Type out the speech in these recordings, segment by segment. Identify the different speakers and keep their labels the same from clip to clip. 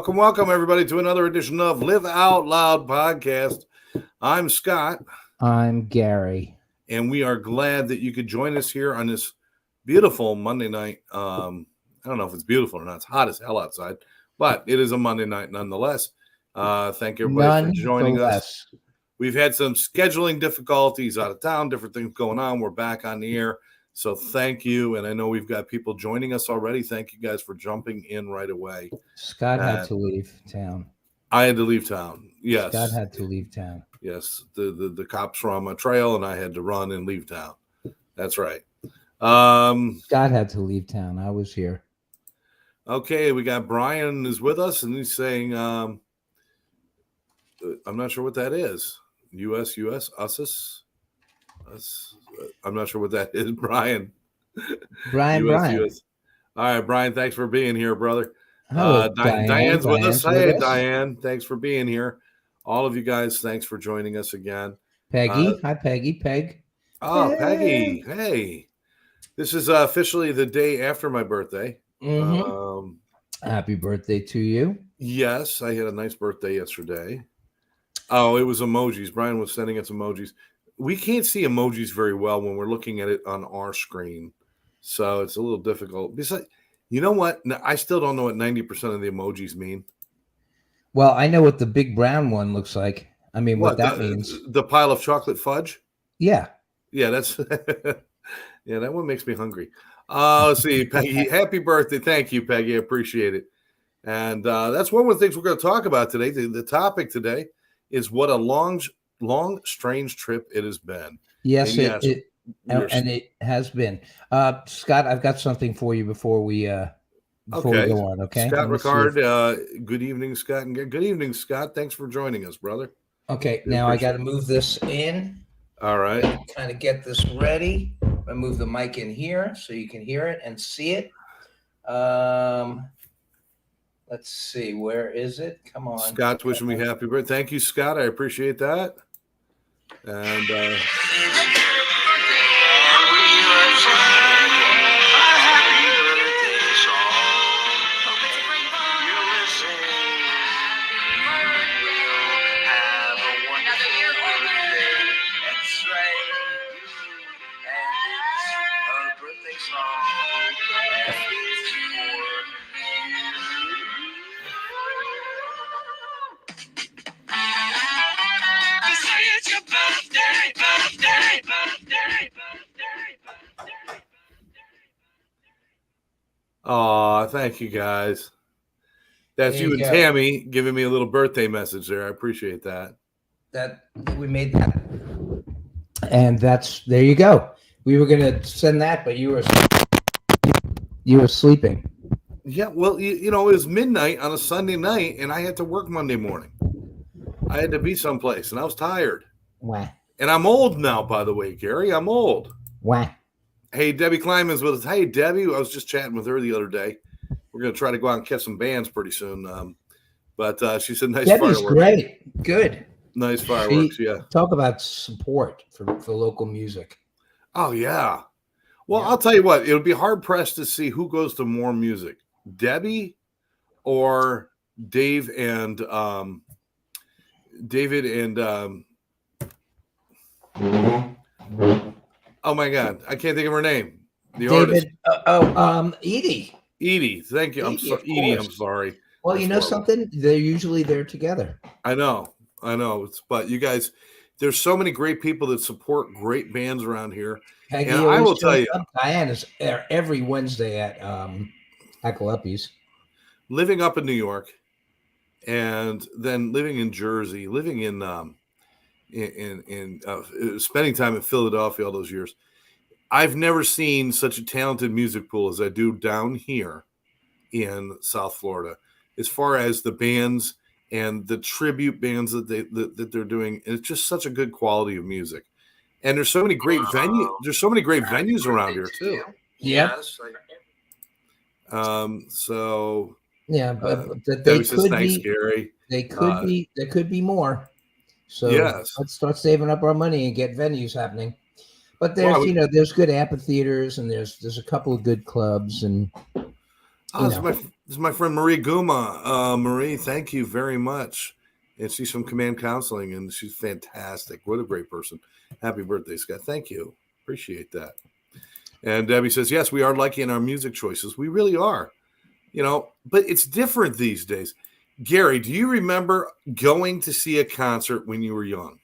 Speaker 1: Welcome, everybody, to another edition of Live Out Loud podcast. I'm Scott.
Speaker 2: I'm Gary.
Speaker 1: And we are glad that you could join us here on this beautiful Monday night. I don't know if it's beautiful or not. It's hot as hell outside, but it is a Monday night nonetheless. Thank everybody for joining us. We've had some scheduling difficulties out of town, different things going on. We're back on the air. So thank you. And I know we've got people joining us already. Thank you guys for jumping in right away.
Speaker 2: Scott had to leave town.
Speaker 1: I had to leave town. Yes.
Speaker 2: Scott had to leave town.
Speaker 1: Yes. The cops were on my trail and I had to run and leave town. That's right.
Speaker 2: Scott had to leave town. I was here.
Speaker 1: Okay. We got Brian is with us and he's saying, I'm not sure what that is. US, us. I'm not sure what that is, Brian.
Speaker 2: Brian.
Speaker 1: All right, Brian, thanks for being here, brother.
Speaker 2: Hello,
Speaker 1: Diane's with us. Hey, Diane, thanks for being here. All of you guys, thanks for joining us again.
Speaker 2: Peggy. Hi, Peggy. Peg.
Speaker 1: Oh, Peggy. Hey. This is officially the day after my birthday.
Speaker 2: Mm-hmm. Happy birthday to you.
Speaker 1: Yes, I had a nice birthday yesterday. Oh, it was emojis. Brian was sending us emojis. We can't see emojis very well when we're looking at it on our screen. So it's a little difficult. Besides, you know what? I still don't know what 90% of the emojis mean.
Speaker 2: Well, I know what the big brown one looks like. I mean, what that means.
Speaker 1: The pile of chocolate fudge?
Speaker 2: Yeah.
Speaker 1: Yeah, that's yeah, that one makes me hungry. Let's see, Peggy. Happy birthday. Thank you, Peggy. I appreciate it. And that's one of the things we're going to talk about today. The topic today is what a long, strange trip it has been.
Speaker 2: Yes, and it has been. Scott, I've got something for you before we go on. Okay,
Speaker 1: Scott Ricard. Good evening, Scott. And good evening, Scott. Thanks for joining us, brother.
Speaker 2: Okay, now I got to move this in.
Speaker 1: All right.
Speaker 2: Kind of get this ready. I move the mic in here so you can hear it and see it. Let's see, where is it? Come on.
Speaker 1: Scott's wishing me happy birthday. Thank you, Scott. I appreciate that. And oh, thank you guys. That's you and Tammy giving me a little birthday message there. I appreciate that.
Speaker 2: That we made that. And there you go. We were going to send that, but you were sleeping.
Speaker 1: Yeah, well, it was midnight on a Sunday night, and I had to work Monday morning. I had to be someplace, and I was tired.
Speaker 2: Wah.
Speaker 1: And I'm old now, by the way, Gary. I'm old.
Speaker 2: Wah.
Speaker 1: Hey, Debbie Kleinman's with us. Hey, Debbie. I was just chatting with her the other day. We're going to try to go out and catch some bands pretty soon. But she said nice
Speaker 2: Debbie's
Speaker 1: fireworks.
Speaker 2: Great. Good.
Speaker 1: Nice fireworks, yeah.
Speaker 2: Talk about support for local music.
Speaker 1: Oh, yeah. Well, yeah. I'll tell you what. It would be hard-pressed to see who goes to more music, Debbie or David and oh my God, I can't think of her name.
Speaker 2: Edie.
Speaker 1: Edie, thank you. Edie, I'm sorry.
Speaker 2: Well, you know something? They're usually there together.
Speaker 1: I know. But you guys, there's so many great people that support great bands around here.
Speaker 2: Peggy, and I will tell you, Diane is there every Wednesday at Hackleuppies.
Speaker 1: Living up in New York, and then living in Jersey, living in spending time in Philadelphia all those years, I've never seen such a talented music pool as I do down here in South Florida. As far as the bands and the tribute bands that they're doing, and it's just such a good quality of music. And there's so many great venues. There's so many great venues around here too.
Speaker 2: Yeah.
Speaker 1: So.
Speaker 2: Yeah, but
Speaker 1: they could be. Gary.
Speaker 2: They could be. There could be more. So
Speaker 1: yes.
Speaker 2: Let's start saving up our money and get venues happening. But there's there's good amphitheaters and there's a couple of good clubs and
Speaker 1: Oh, this is my friend Marie Guma. Marie, thank you very much. And she's from Command Counseling, and she's fantastic. What a great person. Happy birthday, Scott. Thank you. Appreciate that. And Debbie says, yes, we are lucky in our music choices. We really are. But it's different these days. Gary, do you remember going to see a concert when you were young?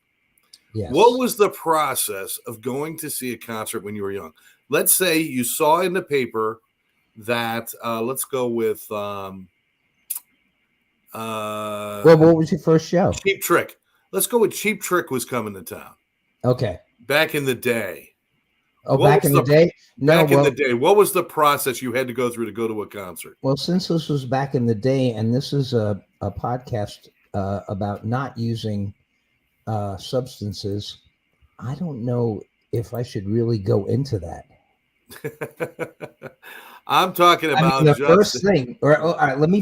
Speaker 2: Yes.
Speaker 1: What was the process of going to see a concert when you were young? Let's say you saw in the paper that let's go with
Speaker 2: well, what was your first show?
Speaker 1: Cheap Trick. Let's go with Cheap Trick was coming to town.
Speaker 2: Okay.
Speaker 1: Back in the day.
Speaker 2: Oh, back in the day?
Speaker 1: No, in the day. What was the process you had to go through to go to a concert?
Speaker 2: Well, since this was back in the day, and this is a podcast about not using substances, I don't know if I should really go into that.
Speaker 1: I'm talking about
Speaker 2: the first thing. All right, let me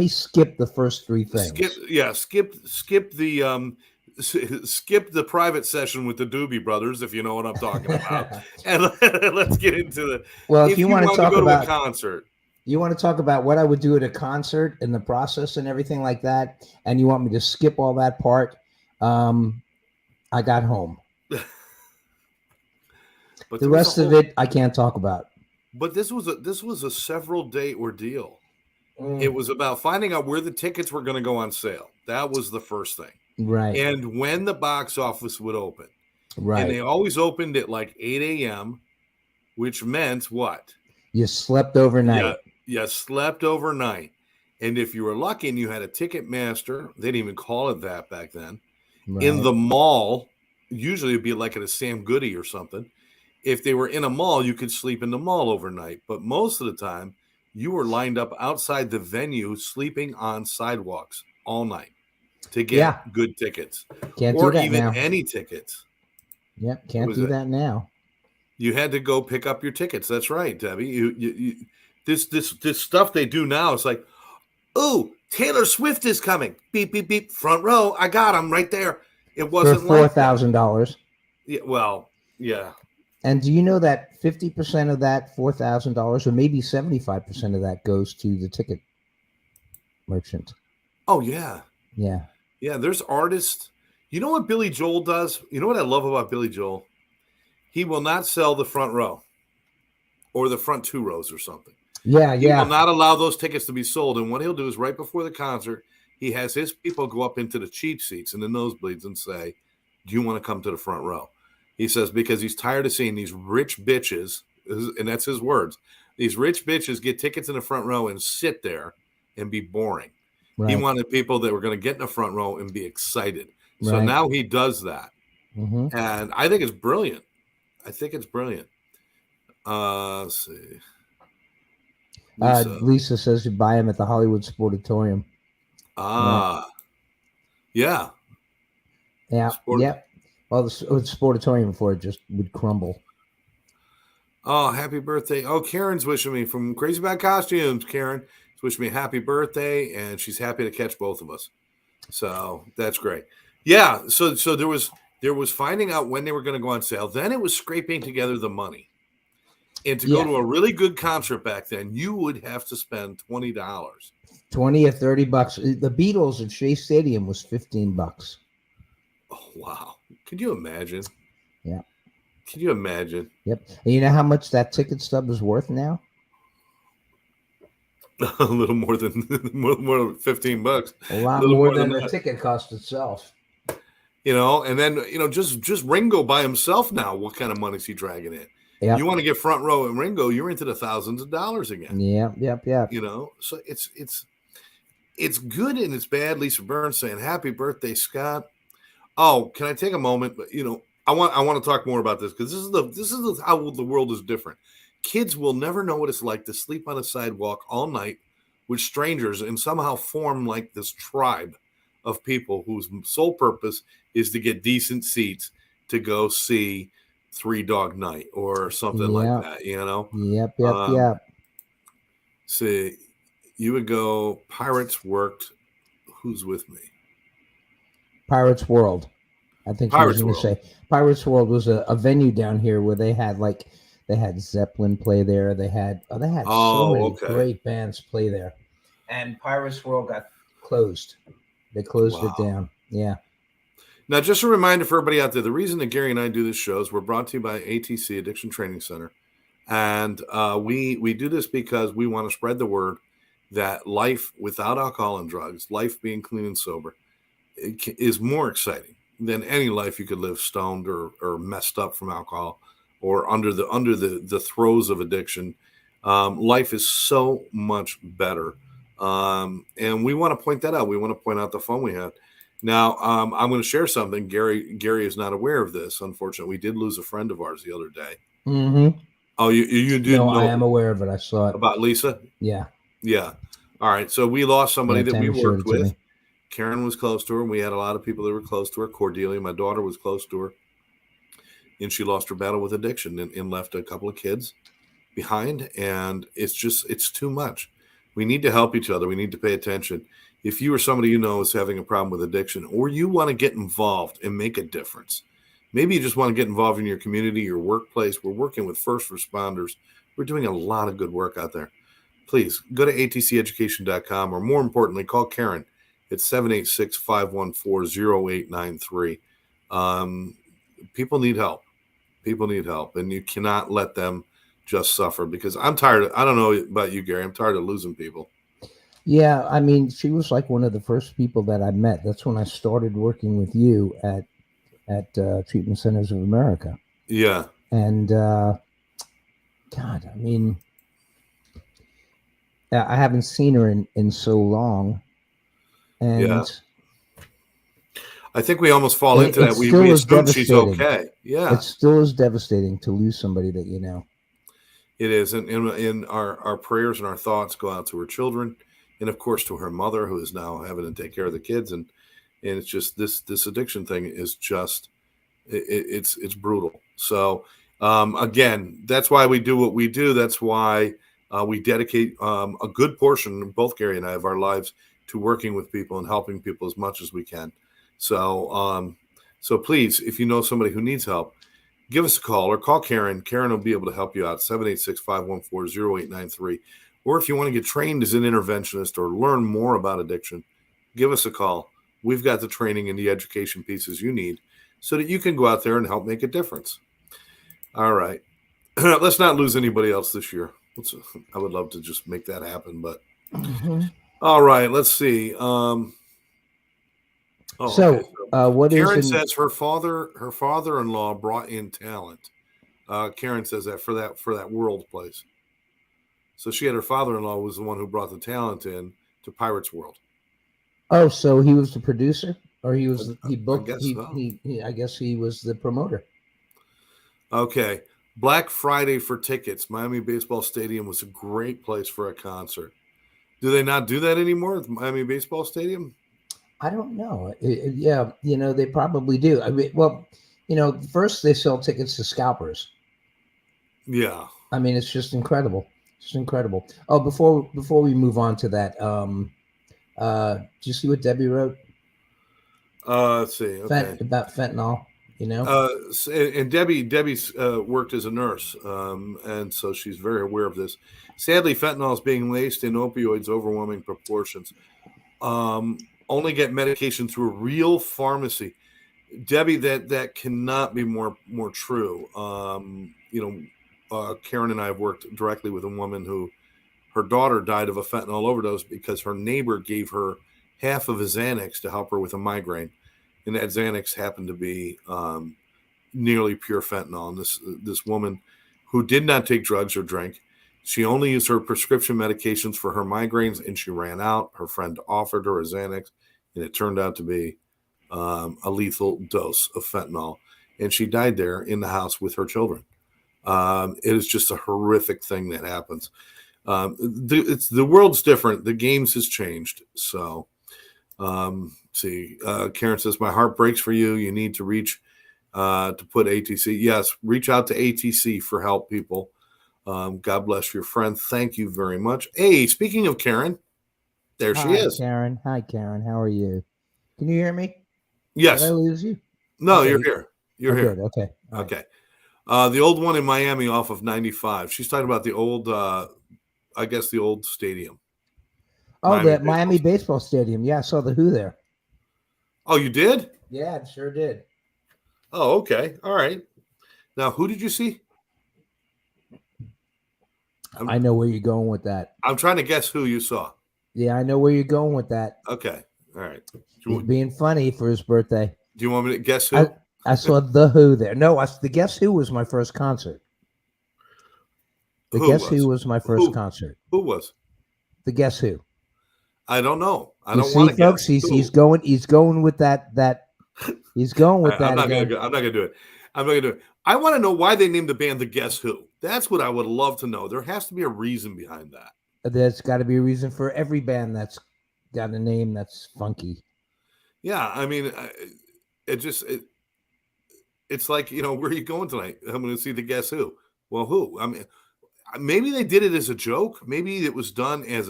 Speaker 2: skip the first three things.
Speaker 1: Skip the private session with the Doobie Brothers, if you know what I'm talking about, and let's get into the.
Speaker 2: Well, if you want to talk about
Speaker 1: a concert,
Speaker 2: you want to talk about what I would do at a concert and the process and everything like that, and you want me to skip all that part. I got home. But the rest of it I can't talk about.
Speaker 1: But this was a several day ordeal. It was about finding out where the tickets were going to go on sale. That was the first thing.
Speaker 2: Right.
Speaker 1: And when the box office would open.
Speaker 2: Right.
Speaker 1: And they always opened at like 8 a.m., which meant what?
Speaker 2: You slept overnight.
Speaker 1: Yeah, you slept overnight. And if you were lucky and you had a ticket master, they didn't even call it that back then. Right. In the mall, usually it'd be like at a Sam Goody or something. If they were in a mall, you could sleep in the mall overnight. But most of the time, you were lined up outside the venue, sleeping on sidewalks all night to get good tickets.
Speaker 2: Can't do that now.
Speaker 1: Or even any tickets.
Speaker 2: Yep, can't do that now.
Speaker 1: You had to go pick up your tickets. That's right, Debbie. This stuff they do now, it's like, oh, Taylor Swift is coming. Beep, beep, beep. Front row. I got him right there. It wasn't
Speaker 2: for $4,000.
Speaker 1: Yeah, well, yeah.
Speaker 2: And do you know that 50% of that $4,000, or maybe 75% of that, goes to the ticket merchant?
Speaker 1: Oh, yeah.
Speaker 2: Yeah.
Speaker 1: Yeah, there's artists. You know what Billy Joel does? You know what I love about Billy Joel? He will not sell the front row or the front 2 rows or something.
Speaker 2: Yeah,
Speaker 1: He will not allow those tickets to be sold. And what he'll do is right before the concert, he has his people go up into the cheap seats and the nosebleeds and say, do you want to come to the front row? He says, because he's tired of seeing these rich bitches, and that's his words, these rich bitches get tickets in the front row and sit there and be boring. Right. He wanted people that were going to get in the front row and be excited. Right. So now he does that. Mm-hmm. And I think it's brilliant. Let's see.
Speaker 2: Lisa says you buy him at the Hollywood Sportatorium.
Speaker 1: Ah. Right.
Speaker 2: Yeah. Yep. Well, the Sportatorium for it just would crumble.
Speaker 1: Oh, happy birthday. Oh, Karen's wishing me from Crazy Bad Costumes. Karen is wishing me a happy birthday, and she's happy to catch both of us. So that's great. Yeah, so there was finding out when they were going to go on sale. Then it was scraping together the money. And to go to a really good concert back then, you would have to spend $20. $20
Speaker 2: or $30. The Beatles at Shea Stadium was $15.
Speaker 1: Oh, wow. Could you imagine?
Speaker 2: Yeah.
Speaker 1: Can you imagine?
Speaker 2: Yep. And you know how much that ticket stub is worth now?
Speaker 1: A little more than $15.
Speaker 2: A lot more than the ticket cost itself.
Speaker 1: And then, just Ringo by himself now, what kind of money is he dragging in? Yep. You want to get front row in Ringo, you're into the thousands of dollars again.
Speaker 2: Yep.
Speaker 1: So it's good and it's bad. Lisa Burns saying, happy birthday, Scott. Oh, can I take a moment? But I want to talk more about this because this is how the world is different. Kids will never know what it's like to sleep on a sidewalk all night with strangers and somehow form like this tribe of people whose sole purpose is to get decent seats to go see Three Dog Night or something like that.
Speaker 2: Yep.
Speaker 1: See, you would go. Pirates worked. Who's with me?
Speaker 2: Pirates World. I think I was going to say Pirates World was a venue down here where they had like They had Zeppelin play there. They had so
Speaker 1: Oh,
Speaker 2: many
Speaker 1: okay.
Speaker 2: great bands play there. And Pirates World got closed. They closed
Speaker 1: Wow.
Speaker 2: it down. Yeah.
Speaker 1: Now, just a reminder for everybody out there, the reason that Gary and I do this show is we're brought to you by ATC, Addiction Training Center. And we do this because we want to spread the word that life without alcohol and drugs, life being clean and sober, is more exciting than any life you could live stoned or messed up from alcohol or under the throes of addiction. Life is so much better. And we want to point that out. We want to point out the fun we had. Now, I'm going to share something. Gary is not aware of this. Unfortunately, we did lose a friend of ours the other day.
Speaker 2: Mm-hmm.
Speaker 1: Oh, you didn't
Speaker 2: No,
Speaker 1: know
Speaker 2: I am aware of it. I saw it.
Speaker 1: about Lisa?
Speaker 2: Yeah.
Speaker 1: Yeah. All right. So we lost somebody that we
Speaker 2: Tammy showed
Speaker 1: worked
Speaker 2: it to
Speaker 1: with.
Speaker 2: me.
Speaker 1: Karen was close to her, and we had a lot of people that were close to her. Cordelia, my daughter, was close to her. And she lost her battle with addiction and left a couple of kids behind. And it's too much. We need to help each other. We need to pay attention. If you or somebody you know is having a problem with addiction, or you want to get involved and make a difference, maybe you just want to get involved in your community, your workplace. We're working with first responders. We're doing a lot of good work out there. Please go to atceducation.com, or more importantly, call Karen at 786-514-0893. People need help. People need help, and you cannot let them just suffer, because I'm tired. I don't know about you, Gary. I'm tired of losing people.
Speaker 2: Yeah, I mean, she was like one of the first people that I met. That's when I started working with you at Treatment Centers of America.
Speaker 1: Yeah.
Speaker 2: And God, I mean, I haven't seen her in so long. And
Speaker 1: yeah. I think we almost fall into that. We assume she's okay. Yeah.
Speaker 2: It still is devastating to lose somebody that you know.
Speaker 1: It is. And in our prayers and our thoughts go out to her children, and of course to her mother, who is now having to take care of the kids. And it's just this addiction thing is just it's brutal. So again, that's why we do what we do. That's why we dedicate a good portion, both Gary and I, of our lives to working with people and helping people as much as we can. So so please, if you know somebody who needs help, give us a call or call Karen. Karen will be able to help you out, 786-514-0893. Or if you want to get trained as an interventionist or learn more about addiction, give us a call. We've got the training and the education pieces you need so that you can go out there and help make a difference. All right. Let's not lose anybody else this year. I would love to just make that happen, but all right, let's see.
Speaker 2: What
Speaker 1: Karen
Speaker 2: is
Speaker 1: says her father-in-law brought in talent. Karen says that for that world place. So she had her father-in-law was the one who brought the talent in to Pirates World.
Speaker 2: Oh, so he was the producer, or he booked?
Speaker 1: I guess so.
Speaker 2: I guess he was the promoter.
Speaker 1: Okay. Black Friday for tickets. Miami Baseball Stadium was a great place for a concert. Do they not do that anymore at Miami Baseball Stadium?
Speaker 2: I don't know. Yeah, they probably do. I mean, well, first they sell tickets to scalpers.
Speaker 1: Yeah.
Speaker 2: I mean, it's just incredible. It's incredible. Oh, before we move on to that, did you see what Debbie wrote?
Speaker 1: Let's see. Okay.
Speaker 2: About fentanyl.
Speaker 1: And Debbie's worked as a nurse, and so she's very aware of this. Sadly, fentanyl is being laced in opioids overwhelming proportions. Only get medication through a real pharmacy. Debbie, that cannot be more true. Karen and I have worked directly with a woman who her daughter died of a fentanyl overdose because her neighbor gave her half of a Xanax to help her with a migraine. And that Xanax happened to be nearly pure fentanyl. And this woman who did not take drugs or drink, she only used her prescription medications for her migraines, and she ran out. Her friend offered her a Xanax, and it turned out to be a lethal dose of fentanyl. And she died there in the house with her children. It is just a horrific thing that happens. The world's different. The games has changed. So, Karen says, my heart breaks for you. You need to reach to put ATC. Yes, reach out to ATC for help, people. God bless your friend. Thank you very much. Hey, speaking of Karen, there she is.
Speaker 2: Karen. Hi, Karen. How are you? Can you hear me?
Speaker 1: Yes.
Speaker 2: Did I lose you?
Speaker 1: No,
Speaker 2: okay.
Speaker 1: You're here. You're here.
Speaker 2: Good. Okay.
Speaker 1: Okay. The old one in Miami off of 95. She's talking about the old, I guess the old stadium.
Speaker 2: Oh,
Speaker 1: Miami
Speaker 2: the
Speaker 1: baseball
Speaker 2: Miami
Speaker 1: stadium.
Speaker 2: baseball stadium. Yeah, I saw the Who there.
Speaker 1: Oh, you did?
Speaker 2: Yeah, it sure did.
Speaker 1: Oh, okay. All right. Now, who did you see?
Speaker 2: I know where you're going with that.
Speaker 1: I'm trying to guess who you saw.
Speaker 2: Yeah, I know where you're going with that.
Speaker 1: Okay. All right.
Speaker 2: He's being funny for his birthday.
Speaker 1: Do you want me to guess who?
Speaker 2: I saw the Who there. No, the Guess Who was my first concert. The Guess Who was my first concert.
Speaker 1: Who was?
Speaker 2: The Guess Who.
Speaker 1: I don't know. I
Speaker 2: You
Speaker 1: don't want to
Speaker 2: folks,
Speaker 1: guess.
Speaker 2: he's going with that he's going with that.
Speaker 1: I'm not gonna do it. I'm not gonna do it. I want to know why they named the band the Guess Who. That's what I would love to know. There has to be a reason behind that.
Speaker 2: There's got to be a reason for every band that's got a name that's funky.
Speaker 1: Yeah, I mean, it's like, where are you going tonight? I'm going to see the Guess Who. Well, who? I mean, maybe they did it as a joke. Maybe it was done as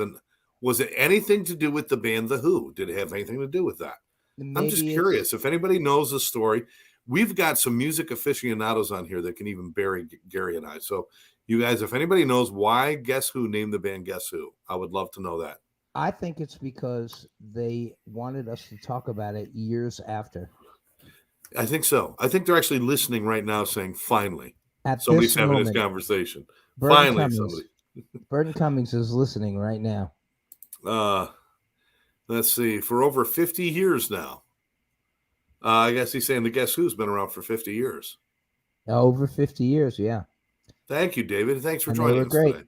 Speaker 1: was it anything to do with the band The Who? Did it have anything to do with that?
Speaker 2: Maybe
Speaker 1: I'm just curious. If anybody knows the story, we've got some music aficionados on here that can even bury Gary and I. So you guys, if anybody knows why Guess Who named the band Guess Who, I would love to know that.
Speaker 2: I think it's because they wanted us to talk about it years after.
Speaker 1: I think so. I think they're actually listening right now saying, finally, somebody's having this conversation. Finally, somebody.
Speaker 2: Burton Cummings is listening right now.
Speaker 1: Let's see. For over 50 years now. I guess he's saying the Guess Who's been around for 50 years.
Speaker 2: Over 50 years, yeah.
Speaker 1: Thank you, David. Thanks for joining us today.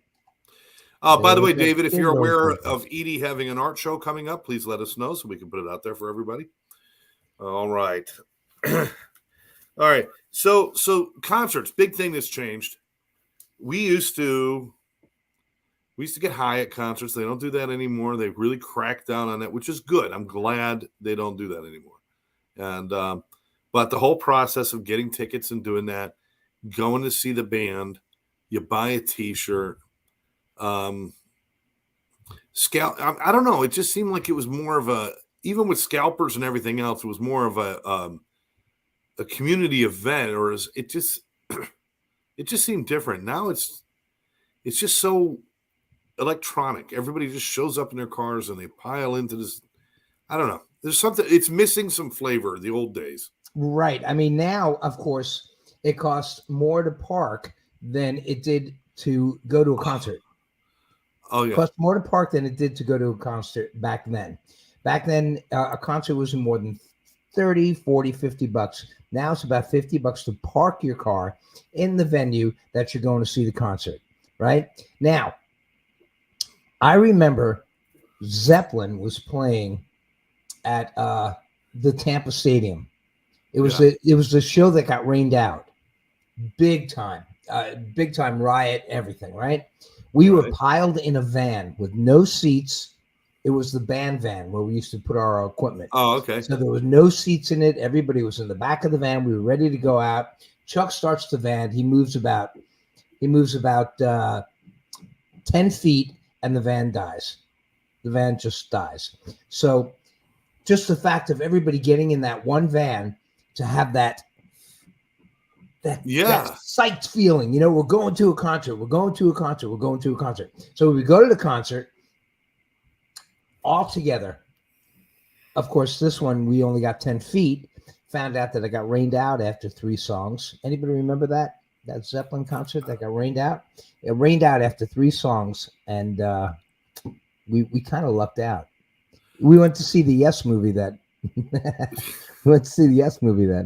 Speaker 2: By
Speaker 1: the way, David, if you're aware of Edie having an art show coming up, please let us know so we can put it out there for everybody. All right. All right. So concerts, big thing that's changed. We used to get high at concerts. They don't do that anymore. They've really cracked down on that, which is good. I'm glad they don't do that anymore. And but the whole process of getting tickets and doing that, going to see the band, you buy a T-shirt. I don't know. It just seemed like it was more of even with scalpers and everything else, it was more of a community event, or it just seemed different. Now it's just so electronic. Everybody just shows up in their cars and they pile into this. I don't know. There's something. It's missing some flavor. The old days.
Speaker 2: Right. I mean, now, of course, it costs more to park than it did to go to a concert.
Speaker 1: Oh, yeah.
Speaker 2: It cost more to park than it did to go to a concert back then. Back then, a concert was more than 30, 40, 50 bucks. Now it's about 50 bucks to park your car in the venue that you're going to see the concert, right? Now, I remember Zeppelin was playing at the Tampa Stadium. It was the show that got rained out. Big time riot, everything, right? We were piled in a van with no seats. It was the band van where we used to put our equipment.
Speaker 1: Oh, okay.
Speaker 2: So there was no seats in it. Everybody was in the back of the van. We were ready to go out. Chuck starts the van. He moves about 10 feet, and the van dies. The van just dies. So just the fact of everybody getting in that one van to have that psyched feeling, we're going to a concert. So we go to the concert all together. Of course, this one, we only got 10 feet. Found out that it got rained out after 3 songs. Anybody remember that Zeppelin concert that got rained out? It rained out after 3 songs, and we kind of lucked out. We went to see the Yes movie that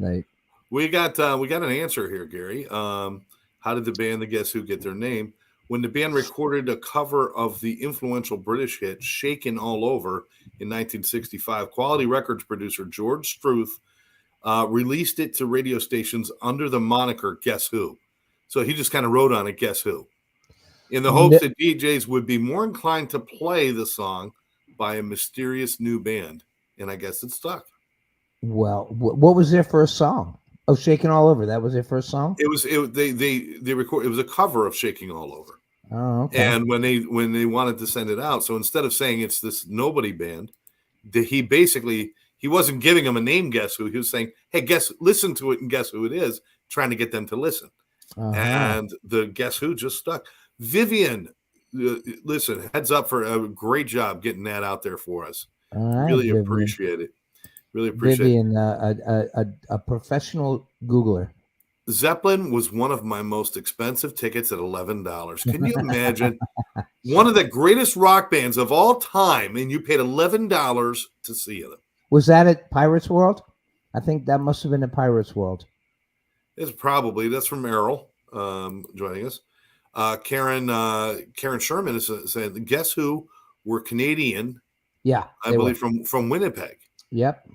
Speaker 2: night.
Speaker 1: We got an answer here, Gary. How did the band The Guess Who get their name? When the band recorded a cover of the influential British hit "Shakin' All Over" in 1965, Quality Records producer George Struth released it to radio stations under the moniker Guess Who. So he just kind of wrote on it Guess Who, in the hopes that DJs would be more inclined to play the song by a mysterious new band. And I guess it stuck.
Speaker 2: Well, what was their first song? Oh, "Shaking All Over." That was their first song?
Speaker 1: They record. It was a cover of "Shaking All Over."
Speaker 2: Oh, okay.
Speaker 1: And when they wanted to send it out, so instead of saying it's this nobody band, he wasn't giving them a name Guess Who. He was saying, "Hey, listen to it and guess who it is," trying to get them to listen. and the Guess Who just stuck. Vivian, listen, heads up for a great job getting that out there for us.
Speaker 2: All right,
Speaker 1: Really
Speaker 2: Vivian.
Speaker 1: appreciate it. Really appreciate
Speaker 2: Vivian, a professional Googler.
Speaker 1: Zeppelin was one of my most expensive tickets at $11. Can you imagine? One of the greatest rock bands of all time, and you paid $11 to see them.
Speaker 2: Was that at Pirates World? I think that must have been at Pirates World.
Speaker 1: It's probably. That's from Errol joining us. Karen Sherman is saying, Guess Who were Canadian?
Speaker 2: Yeah,
Speaker 1: I believe from Winnipeg.
Speaker 2: Yep.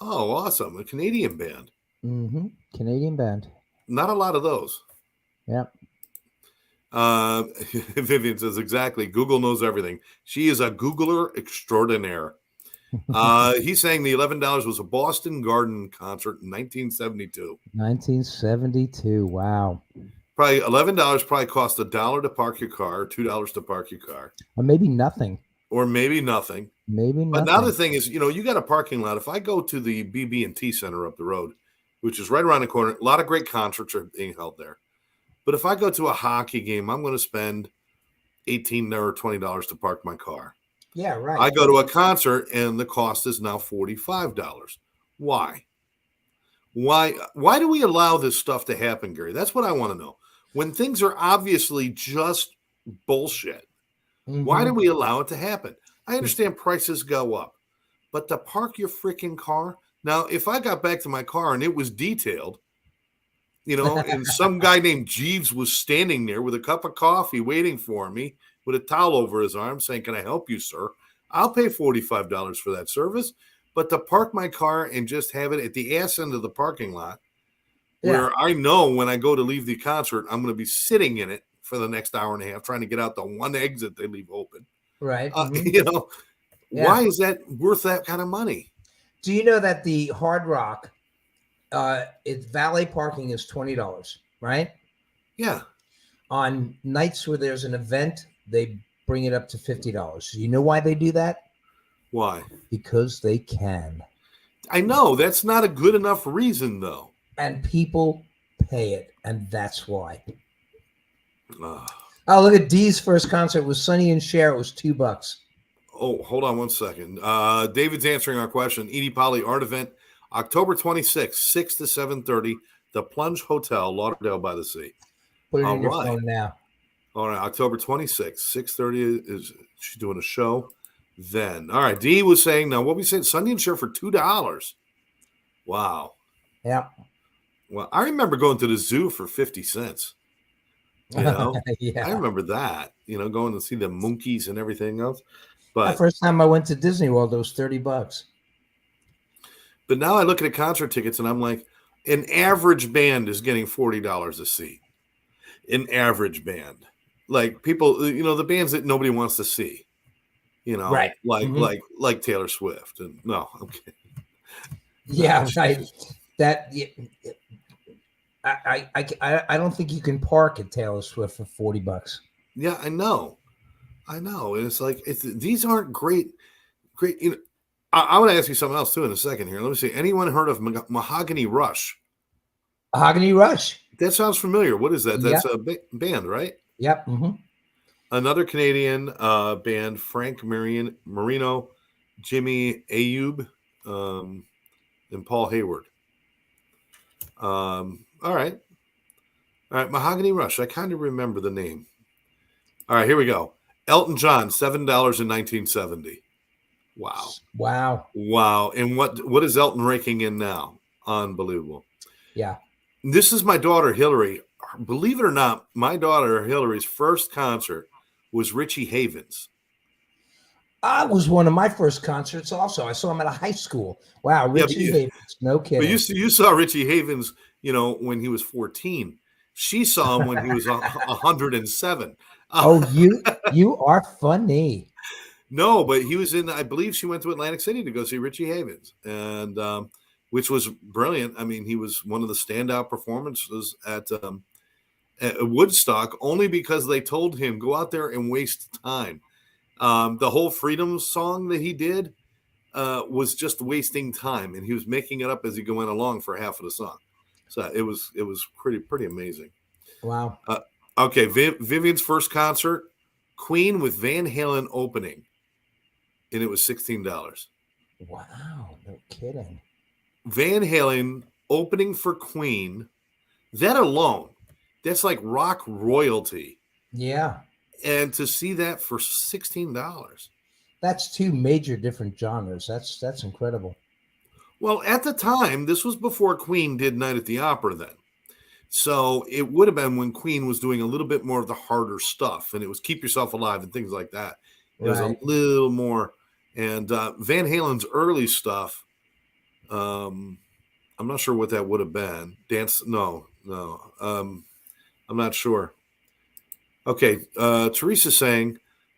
Speaker 1: Oh, awesome. A Canadian band.
Speaker 2: Mm-hmm. Canadian band.
Speaker 1: Not a lot of those.
Speaker 2: Yep.
Speaker 1: Vivian says, exactly. Google knows everything. She is a Googler extraordinaire. He's saying the $11 was a Boston Garden concert in 1972.
Speaker 2: 1972. Wow.
Speaker 1: Probably $11 probably cost $1 to park your car, or $2 to park your car.
Speaker 2: Or maybe nothing.
Speaker 1: Or maybe nothing.
Speaker 2: Maybe
Speaker 1: But
Speaker 2: nothing.
Speaker 1: now the thing is, you got a parking lot. If I go to the BB&T Center up the road, which is right around the corner, a lot of great concerts are being held there. But if I go to a hockey game, I'm going to spend $18 or $20 to park my car.
Speaker 2: Yeah, right.
Speaker 1: I go to a concert and the cost is now $45. Why? Why do we allow this stuff to happen, Gary? That's what I want to know. When things are obviously just bullshit, why do we allow it to happen? I understand prices go up, but to park your freaking car. Now, if I got back to my car and it was detailed, and some guy named Jeeves was standing there with a cup of coffee waiting for me with a towel over his arm saying, can I help you, sir? I'll pay $45 for that service. But to park my car and just have it at the ass end of the parking lot, where I know when I go to leave the concert, I'm going to be sitting in it for the next hour and a half trying to get out the one exit they leave open.
Speaker 2: Right.
Speaker 1: Why is that worth that kind of money?
Speaker 2: Do you know that the Hard Rock, its valet parking is $20, right?
Speaker 1: Yeah.
Speaker 2: On nights where there's an event, they bring it up to $50. You know why they do that?
Speaker 1: Why?
Speaker 2: Because they can.
Speaker 1: I know. That's not a good enough reason, though.
Speaker 2: And people pay it, and that's why. Oh, look at Dee's first concert was Sonny and Cher. It was $2.
Speaker 1: Oh, hold on one second. David's answering our question. Edie Polly art event, October 26th, 6 to 7:30, the Plunge Hotel, Lauderdale by the Sea.
Speaker 2: Put it in your phone now.
Speaker 1: All right, October 26th, 6:30 is she's doing a show then. All right, Dee was saying, now what we said, Sonny and Cher for $2. Wow.
Speaker 2: Yeah.
Speaker 1: Well, I remember going to the zoo for 50 cents.
Speaker 2: Yeah.
Speaker 1: I remember that, going to see the monkeys and everything else. But
Speaker 2: the first time I went to Disney World, it was $30.
Speaker 1: But now I look at the concert tickets and I'm like, an average band is getting $40 a seat. An average band. Like people, the bands that nobody wants to see.
Speaker 2: Right.
Speaker 1: Like Taylor Swift. And no, okay.
Speaker 2: Yeah, right. That I don't think you can park at Taylor Swift for $40.
Speaker 1: Yeah, I know. And it's like these aren't great. I want to ask you something else too in a second here. Let me see. Anyone heard of Mahogany Rush?
Speaker 2: Mahogany Rush.
Speaker 1: That sounds familiar. What is that? That's a band, right?
Speaker 2: Yep. Mm-hmm.
Speaker 1: Another Canadian band, Frank Marino, Jimmy Ayub, and Paul Hayward. All right. Mahogany Rush. I kind of remember the name. All right, here we go. Elton John, $7 in 1970. Wow. And what is Elton raking in now? Unbelievable.
Speaker 2: Yeah.
Speaker 1: This is my daughter, Hillary. Believe it or not, my daughter, Hillary's first concert was Richie Havens.
Speaker 2: I was one of my first concerts also. I saw him at a high school. Wow, Richie Havens. No kidding.
Speaker 1: But you saw Richie Havens, when he was 14. She saw him when he was 107.
Speaker 2: You are funny.
Speaker 1: No, but he was I believe she went to Atlantic City to go see Richie Havens, and which was brilliant. I mean, he was one of the standout performances at Woodstock, only because they told him, go out there and waste time. The whole Freedom song that he did was just wasting time, and he was making it up as he went along for half of the song. So it was pretty amazing.
Speaker 2: Wow.
Speaker 1: Okay, Vivian's first concert, Queen with Van Halen opening, and it was $16.
Speaker 2: Wow. No kidding.
Speaker 1: Van Halen opening for Queen, that alone, that's like rock royalty.
Speaker 2: Yeah.
Speaker 1: And to see that for $16.
Speaker 2: That's two major different genres. That's incredible.
Speaker 1: Well, at the time, this was before Queen did Night at the Opera then. So it would have been when Queen was doing a little bit more of the harder stuff, and it was Keep Yourself Alive and things like that. It was a little more. And Van Halen's early stuff, I'm not sure what that would have been. No. I'm not sure. Okay, Teresa's saying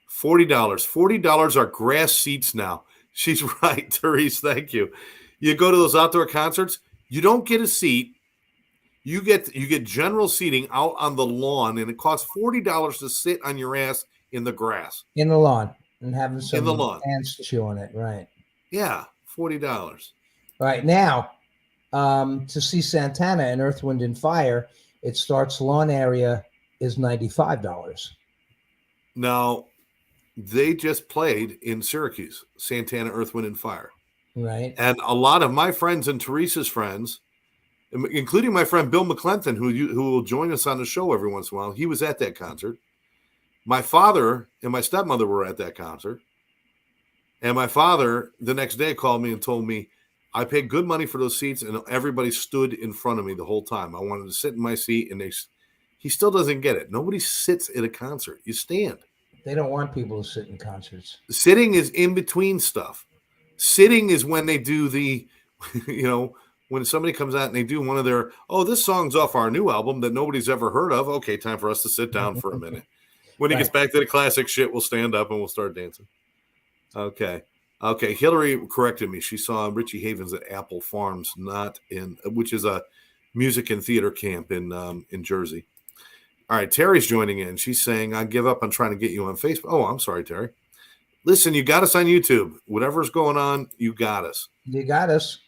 Speaker 1: $40. $40 are grass seats now. She's right, Therese. Thank you. You go to those outdoor concerts, you don't get a seat. You get general seating out on the lawn, and it costs $40 to sit on your ass in the grass.
Speaker 2: In the lawn and having some
Speaker 1: in the lawn.
Speaker 2: ants chew on it, right?
Speaker 1: Yeah, $40.
Speaker 2: Right now, to see Santana and Earth, Wind, and Fire, it starts lawn area is $95.
Speaker 1: Now, they just played in Syracuse, Santana, Earth, Wind, and Fire.
Speaker 2: Right.
Speaker 1: And a lot of my friends and Teresa's friends, including my friend Bill McClenton, who will join us on the show every once in a while, he was at that concert. My father and my stepmother were at that concert. And my father, the next day, called me and told me, I paid good money for those seats, and everybody stood in front of me the whole time. I wanted to sit in my seat, and he still doesn't get it. Nobody sits at a concert. You stand.
Speaker 2: They don't want people to sit in concerts.
Speaker 1: Sitting is in between stuff. Sitting is when they do the, when somebody comes out and they do one of their, this song's off our new album that nobody's ever heard of. Okay, time for us to sit down for a minute. When he gets back to the classic shit, we'll stand up and we'll start dancing. Okay. Hillary corrected me. She saw Richie Havens at Apple Farms, which is a music and theater camp in Jersey. All right, Terry's joining in. She's saying, I give up on trying to get you on Facebook. Oh, I'm sorry, Terry. Listen, you got us on YouTube. Whatever's going on, you got us.
Speaker 2: You got us.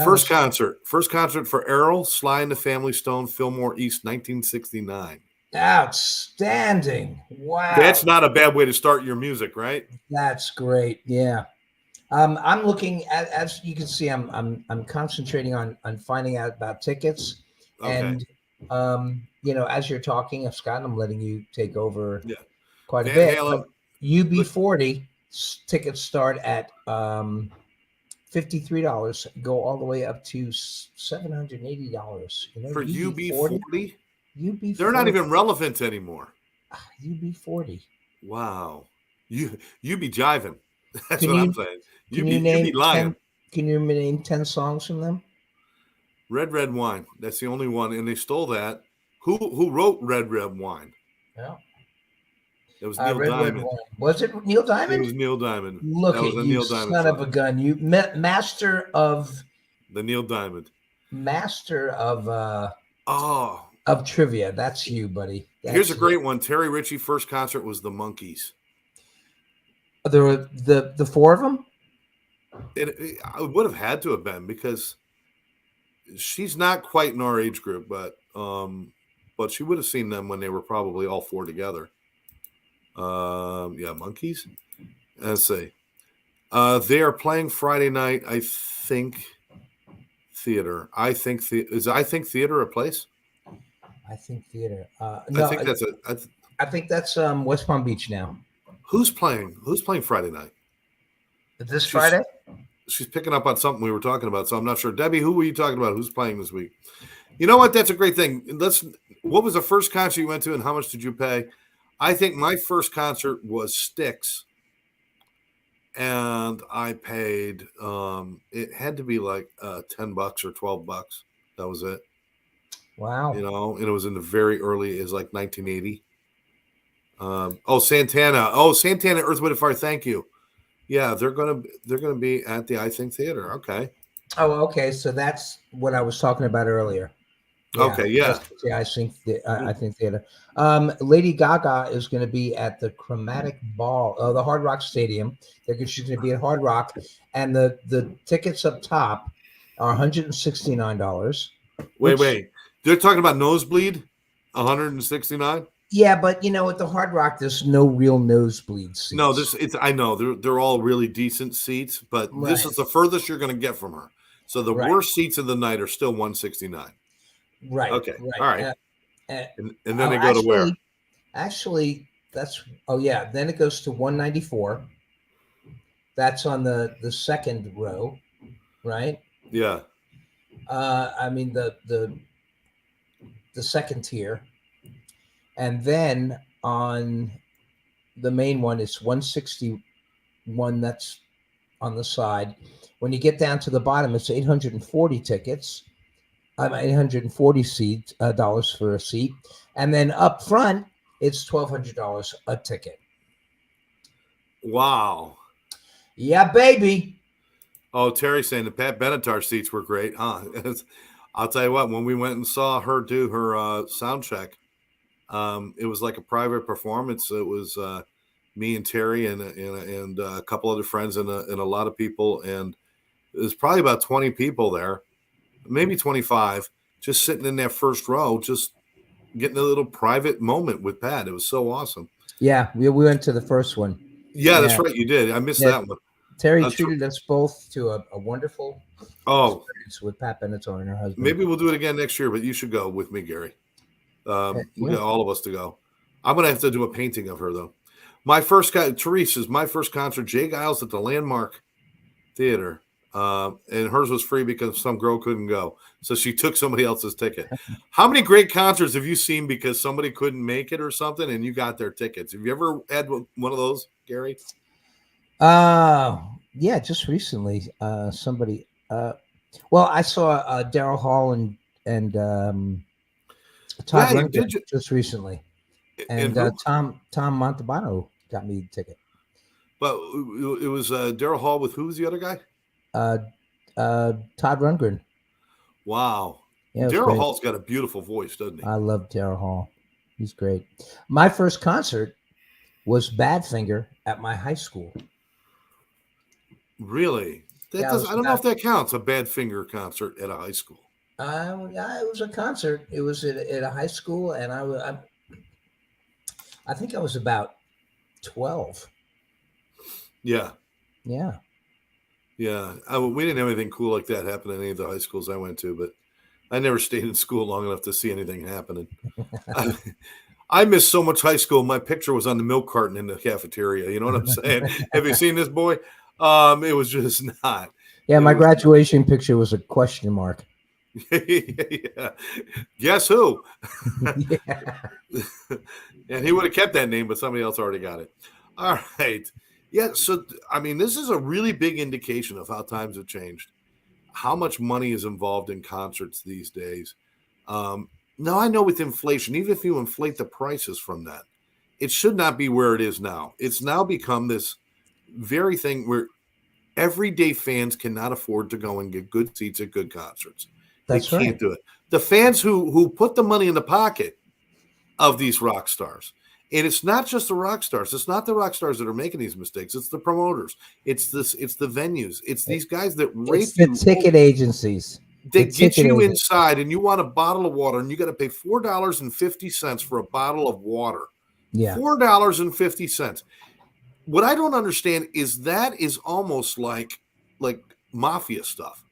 Speaker 1: First concert for Errol, Sly and the Family Stone, Fillmore East, 1969.
Speaker 2: Outstanding. Wow.
Speaker 1: That's not a bad way to start your music, right?
Speaker 2: That's great. Yeah. I'm looking at, as you can see, I'm concentrating on finding out about tickets. Okay. And as you're talking, Scott, I'm letting you take over quite a bit. UB40 tickets start at $53, go all the way up to $780.
Speaker 1: For UB40?
Speaker 2: UB40.
Speaker 1: They're not even relevant anymore.
Speaker 2: UB40.
Speaker 1: Wow. You be jiving. That's what I'm saying. You be lying.
Speaker 2: Can you name 10 songs from them?
Speaker 1: Red Wine. That's the only one, and they stole that. Who wrote Red Wine?
Speaker 2: Yeah.
Speaker 1: It was Neil Diamond.
Speaker 2: Was it Neil Diamond?
Speaker 1: It was Neil Diamond.
Speaker 2: Look at you, Neil Diamond son of a gun! You master of
Speaker 1: the Neil Diamond.
Speaker 2: Master of trivia. That's you, buddy.
Speaker 1: Here's a great one. Terry Ritchie first concert was the Monkees.
Speaker 2: There were the four of them.
Speaker 1: It would have had to have been because she's not quite in our age group, but she would have seen them when they were probably all four together. Monkees. Let's see. They are playing Friday night. I think theater. I think theater a place.
Speaker 2: I think theater.
Speaker 1: No,
Speaker 2: I think that's West Palm Beach now.
Speaker 1: Who's playing Friday night?
Speaker 2: Friday?
Speaker 1: She's picking up on something we were talking about, so I'm not sure. Debbie, who were you talking about? Who's playing this week? You know what? That's a great thing. What was the first concert you went to, and how much did you pay? I think my first concert was Styx, and I paid. It had to be like $10 or $12. That was it.
Speaker 2: Wow.
Speaker 1: And it was in the very early. It was like 1980. Santana. Santana, Earth, Wind, and Fire. Thank you. Yeah, they're gonna be at the I Think Theater. Okay.
Speaker 2: Oh, okay. So that's what I was talking about earlier.
Speaker 1: Yeah, okay, yeah.
Speaker 2: I think theater. Lady Gaga is going to be at the Chromatic Ball, the Hard Rock Stadium. She's going to be at Hard Rock, and the tickets up top are $169.
Speaker 1: Wait. They're talking about nosebleed, 169.
Speaker 2: Yeah, but at the Hard Rock, there's no real nosebleed seats.
Speaker 1: No, I know they're all really decent seats, but this is the furthest you're going to get from her. So the worst seats of the night are still 169.
Speaker 2: Right.
Speaker 1: Okay.
Speaker 2: Right.
Speaker 1: All right. And then they go to where?
Speaker 2: Actually, then it goes to 194. That's on the second row, right?
Speaker 1: Yeah.
Speaker 2: I mean the second tier. And then on the main one, it's 161. That's on the side. When you get down to the bottom, it's 840 tickets. 840 seats dollars for a seat, and then up front, it's $1,200 a ticket.
Speaker 1: Wow.
Speaker 2: Yeah, baby.
Speaker 1: Oh, Terry's saying the Pat Benatar seats were great, huh? I'll tell you what. When we went and saw her do her sound check. It was like a private performance. It was me and Terry and a couple other friends and a lot of people. And there's probably about 20 people there, maybe 25, just sitting in that first row, just getting a little private moment with Pat. It was so awesome.
Speaker 2: Yeah, we went to the first one.
Speaker 1: Yeah, that's right. You did. I missed that one.
Speaker 2: Terry treated us both to a wonderful experience with Pat Benatar and her husband.
Speaker 1: Maybe we'll do it again next year, but you should go with me, Gary. We got all of us to go. I'm going to have to do a painting of her, though. Teresa's my first concert, Jay Giles at the Landmark Theater. And hers was free because some girl couldn't go. So she took somebody else's ticket. How many great concerts have you seen because somebody couldn't make it or something and you got their tickets? Have you ever had one of those, Gary?
Speaker 2: Yeah, just recently. Somebody. Well, I saw Daryl Hall and Todd Rundgren just recently, and Tom Montalbano got me a ticket.
Speaker 1: But it was Daryl Hall with who's the other guy?
Speaker 2: Todd Rundgren.
Speaker 1: Wow. Yeah, Daryl Hall's got a beautiful voice, doesn't he?
Speaker 2: I love Daryl Hall. He's great. My first concert was Badfinger at my high school.
Speaker 1: Really? I don't know if that counts, a Badfinger concert at a high school.
Speaker 2: Yeah, it was a concert. It was at a high school, and I think I was about 12.
Speaker 1: Yeah.
Speaker 2: Yeah.
Speaker 1: Yeah. We didn't have anything cool like that happen in any of the high schools I went to, but I never stayed in school long enough to see anything happening. I missed so much high school. My picture was on the milk carton in the cafeteria. You know what I'm saying? Have you seen this boy? It was just not.
Speaker 2: Yeah, my graduation picture was a question mark.
Speaker 1: Yeah. Guess who?
Speaker 2: Yeah.
Speaker 1: And he would have kept that name, but somebody else already got it. All right. Yeah. So, I mean, this is a really big indication of how times have changed, how much money is involved in concerts these days. Now, I know with inflation, even if you inflate the prices from that, it should not be where it is now. It's now become this very thing where everyday fans cannot afford to go and get good seats at good concerts. They can't do it. The fans who put the money in the pocket of these rock stars, and it's not just the rock stars. It's not the rock stars that are making these mistakes. It's the promoters. It's the venues. It's these guys that rape
Speaker 2: the ticket agencies.
Speaker 1: They get you inside, and you want a bottle of water, and you got to pay $4.50 for a bottle of water.
Speaker 2: Yeah,
Speaker 1: $4.50. What I don't understand is that is almost like mafia stuff.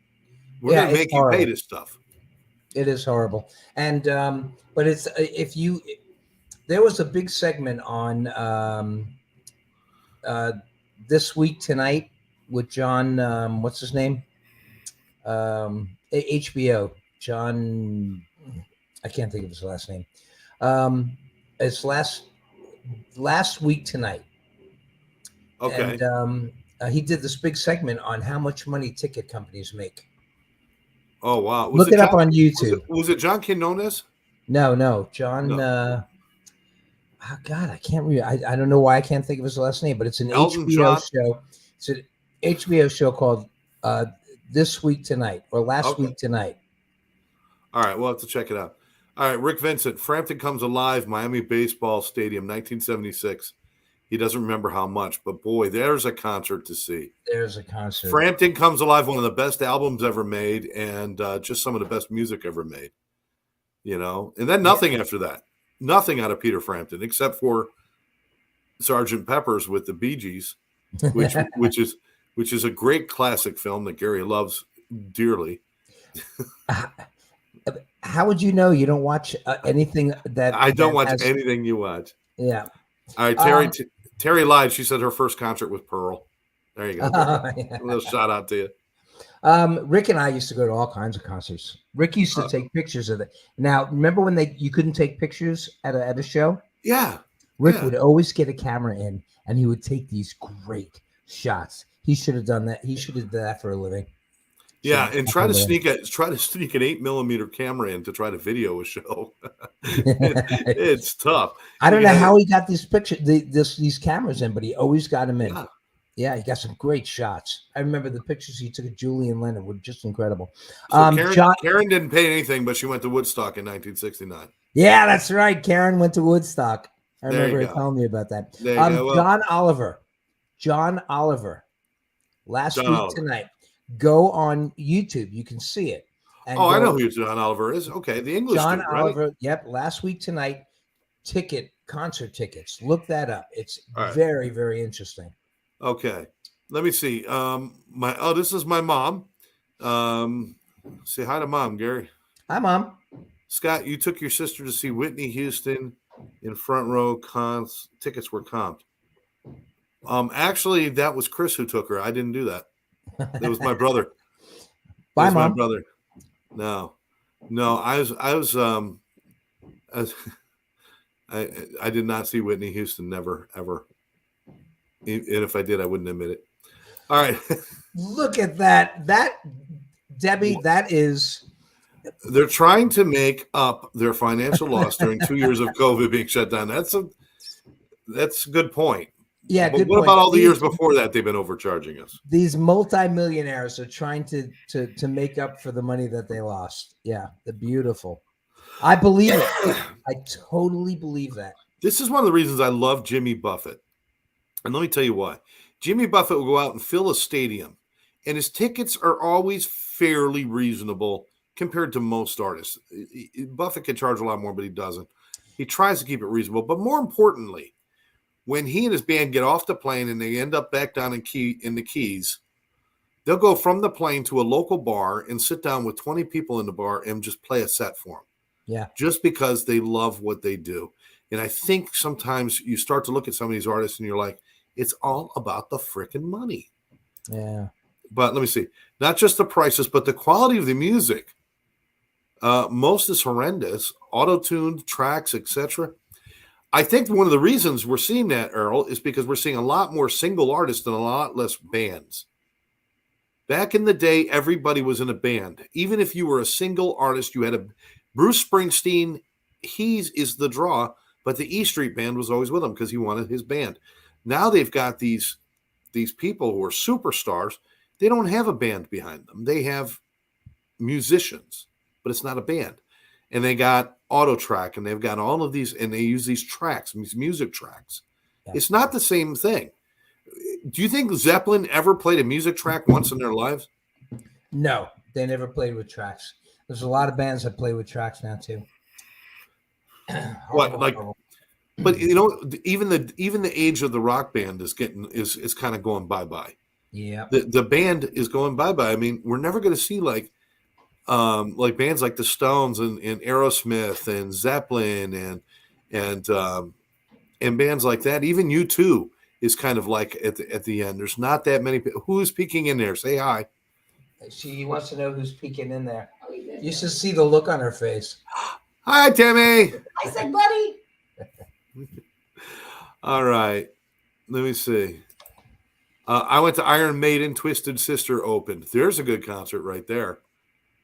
Speaker 1: We're going to make you pay this stuff.
Speaker 2: It is horrible. And but it's there was a big segment on This Week Tonight with John what's his name? HBO. John, I can't think of his last name. It's last week tonight.
Speaker 1: Okay.
Speaker 2: And he did this big segment on how much money ticket companies make.
Speaker 1: Oh, wow.
Speaker 2: Look it up on YouTube.
Speaker 1: Was it John Quinones?
Speaker 2: No. John, oh God, I can't read. I don't know why I can't think of his last name, but it's an
Speaker 1: Elton
Speaker 2: HBO
Speaker 1: John?
Speaker 2: show. It's an HBO show called This Week Tonight or Last Week Tonight.
Speaker 1: All right, we'll have to check it out. All right, Rick Vincent, Frampton Comes Alive, Miami Baseball Stadium, 1976. He doesn't remember how much, but boy, there's a concert to see.
Speaker 2: There's a concert.
Speaker 1: Frampton Comes Alive, one of the best albums ever made, and just some of the best music ever made. and then nothing after that. Nothing out of Peter Frampton except for Sergeant Pepper's with the Bee Gees, which is a great classic film that Gary loves dearly.
Speaker 2: How would you know you don't watch anything that
Speaker 1: I don't watch anything you watch?
Speaker 2: Yeah.
Speaker 1: All right, Terry lied. She said her first concert was Pearl. There you go.
Speaker 2: Yeah.
Speaker 1: A little shout out to you.
Speaker 2: Rick and I used to go to all kinds of concerts. Rick used to take pictures of it. Now, remember when you couldn't take pictures at a show?
Speaker 1: Yeah.
Speaker 2: Rick would always get a camera in, and he would take these great shots. He should have done that. He should have done that for a living.
Speaker 1: Yeah, and try to sneak an 8mm camera in to try to video a show. It's tough.
Speaker 2: I don't know how he got these pictures, these cameras in, but he always got them in. Yeah, he got some great shots. I remember the pictures he took of Julie and Leonard were just incredible.
Speaker 1: So Karen didn't pay anything, but she went to Woodstock in 1969.
Speaker 2: Yeah, that's right. Karen went to Woodstock. I remember her telling me about that. John Oliver. Last week tonight. Go on YouTube. You can see it. And
Speaker 1: I know who John Oliver is. Okay, the English
Speaker 2: John
Speaker 1: dude,
Speaker 2: Oliver.
Speaker 1: Right?
Speaker 2: Yep. Last week tonight. Concert tickets. Look that up. It's very, very interesting.
Speaker 1: Okay, let me see. This is my mom. Say hi to Mom, Gary.
Speaker 2: Hi, Mom.
Speaker 1: Scott, you took your sister to see Whitney Houston in front row. Tickets were comped. Actually, that was Chris who took her. I didn't do that. It was my brother.
Speaker 2: Bye, Mom.
Speaker 1: My brother. No, I did not see Whitney Houston. Never, ever. And if I did, I wouldn't admit it. All right.
Speaker 2: Look at that. Debbie, that is.
Speaker 1: They're trying to make up their financial loss during 2 years of COVID being shut down. That's a good point.
Speaker 2: Yeah,
Speaker 1: but what about all the years before that they've been overcharging us?
Speaker 2: These multimillionaires are trying to make up for the money that they lost. Yeah, they're beautiful. I believe it. I totally believe that.
Speaker 1: This is one of the reasons I love Jimmy Buffett. And let me tell you why. Jimmy Buffett will go out and fill a stadium, and his tickets are always fairly reasonable compared to most artists. Buffett can charge a lot more, but he doesn't. He tries to keep it reasonable. But more importantly, when he and his band get off the plane and they end up back down in the Keys, they'll go from the plane to a local bar and sit down with 20 people in the bar and just play a set for them.
Speaker 2: Yeah.
Speaker 1: Just because they love what they do. And I think sometimes you start to look at some of these artists and you're like, it's all about the freaking money.
Speaker 2: Yeah.
Speaker 1: But let me see. Not just the prices, but the quality of the music. Most is horrendous. Auto-tuned tracks, etc. I think one of the reasons we're seeing that, Earl, is because we're seeing a lot more single artists and a lot less bands. Back in the day, everybody was in a band. Even if you were a single artist, you had a Bruce Springsteen. He is the draw, but the E Street Band was always with him because he wanted his band. Now they've got these people who are superstars. They don't have a band behind them. They have musicians, but it's not a band. And they got auto track, and they've got all of these, and they use these tracks, these music tracks. Yeah. It's not the same thing. Do you think Zeppelin ever played a music track once in their lives?
Speaker 2: No, they never played with tracks. There's a lot of bands that play with tracks now too.
Speaker 1: But you know, even the age of the rock band is kind of going bye-bye.
Speaker 2: Yeah.
Speaker 1: The band is going bye-bye. I mean, we're never going to see like bands like the Stones and Aerosmith and Zeppelin and bands like that. Even U2 is kind of like at the end. There's not that many people. Who's peeking in there? Say hi.
Speaker 2: She wants to know who's peeking in there. You should see the look on her face.
Speaker 1: Hi, Tammy.
Speaker 3: I said, buddy.
Speaker 1: All right. Let me see. I went to Iron Maiden Twisted Sister opened. There's a good concert right there.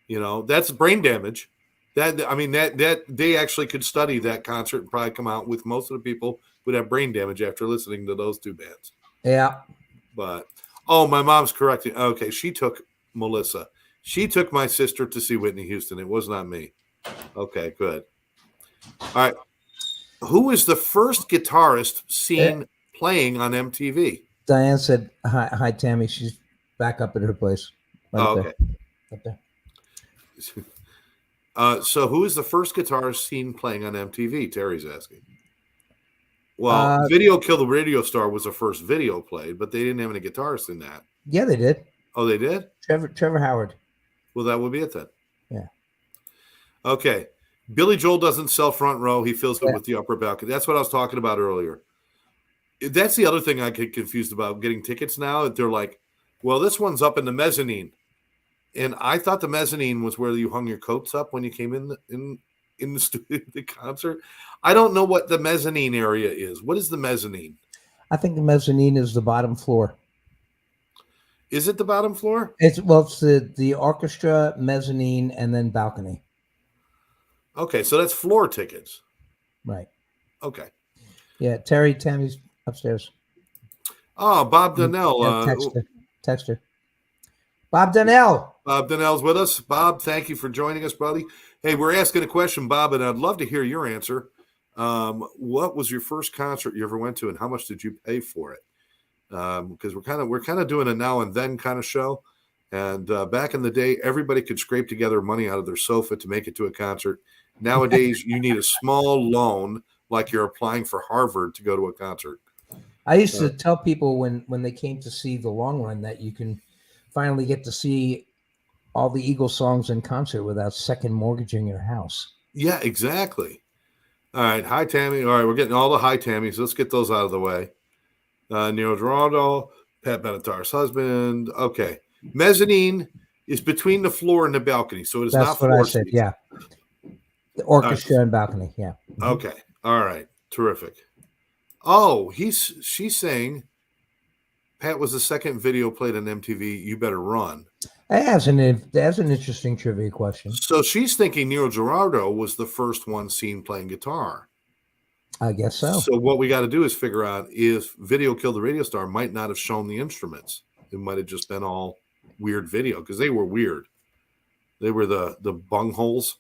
Speaker 1: You know, that's brain damage. That they actually could study that concert and probably come out with most of the people would have brain damage after listening to those two bands.
Speaker 2: Yeah.
Speaker 1: But my mom's correcting. Okay, she took Melissa. She took my sister to see Whitney Houston. It was not me. Okay, good. All right. Who is the first guitarist seen playing on MTV?
Speaker 2: Diane said, hi, Tammy. She's back up at her place.
Speaker 1: Right okay.
Speaker 2: Up there.
Speaker 1: So who is the first guitarist seen playing on MTV? Terry's asking. Well, Video Kill the Radio Star was the first video played, but they didn't have any guitarists in that.
Speaker 2: Yeah, they did.
Speaker 1: Oh, they did?
Speaker 2: Trevor Howard.
Speaker 1: Well, that would be it then.
Speaker 2: Yeah.
Speaker 1: Okay. Billy Joel doesn't sell front row. He fills it with the upper balcony. That's what I was talking about earlier. That's the other thing I get confused about getting tickets now. They're like, well, this one's up in the mezzanine. And I thought the mezzanine was where you hung your coats up when you came in the studio, the concert. I don't know what the mezzanine area is. What is the mezzanine?
Speaker 2: I think the mezzanine is the bottom floor.
Speaker 1: Is it the bottom floor?
Speaker 2: It's the orchestra, mezzanine, and then balcony.
Speaker 1: Okay, so that's floor tickets.
Speaker 2: Right.
Speaker 1: Okay.
Speaker 2: Yeah, Tammy's upstairs.
Speaker 1: Oh, Bob Donnell.
Speaker 2: Text her. Bob Donnell.
Speaker 1: Bob Donnell's with us. Bob, thank you for joining us, buddy. Hey, we're asking a question, Bob, and I'd love to hear your answer. What was your first concert you ever went to, and how much did you pay for it? Because we're kind of doing a now and then kind of show. And back in the day, everybody could scrape together money out of their sofa to make it to a concert. Nowadays, you need a small loan, like you're applying for Harvard to go to a concert.
Speaker 2: I used to tell people when they came to see the long run that you can finally get to see all the Eagles songs in concert without second mortgaging your house.
Speaker 1: Yeah, exactly. All right. Hi, Tammy. All right. We're getting all the hi, Tammys. Let's get those out of the way. Nero Dorado, Pat Benatar's husband. Okay. Mezzanine is between the floor and the balcony. So it is not floor.
Speaker 2: That's what I said. Yeah. The orchestra and balcony. Yeah. Mm-hmm.
Speaker 1: Okay. All right. Terrific. Oh, she's saying Pat was the second video played on MTV. You better run.
Speaker 2: That's an interesting trivia question.
Speaker 1: So she's thinking Nero Gerardo was the first one seen playing guitar.
Speaker 2: I guess so.
Speaker 1: So what we got to do is figure out if Video Kill the Radio Star might not have shown the instruments. It might have just been all weird video because they were weird. They were the bungholes.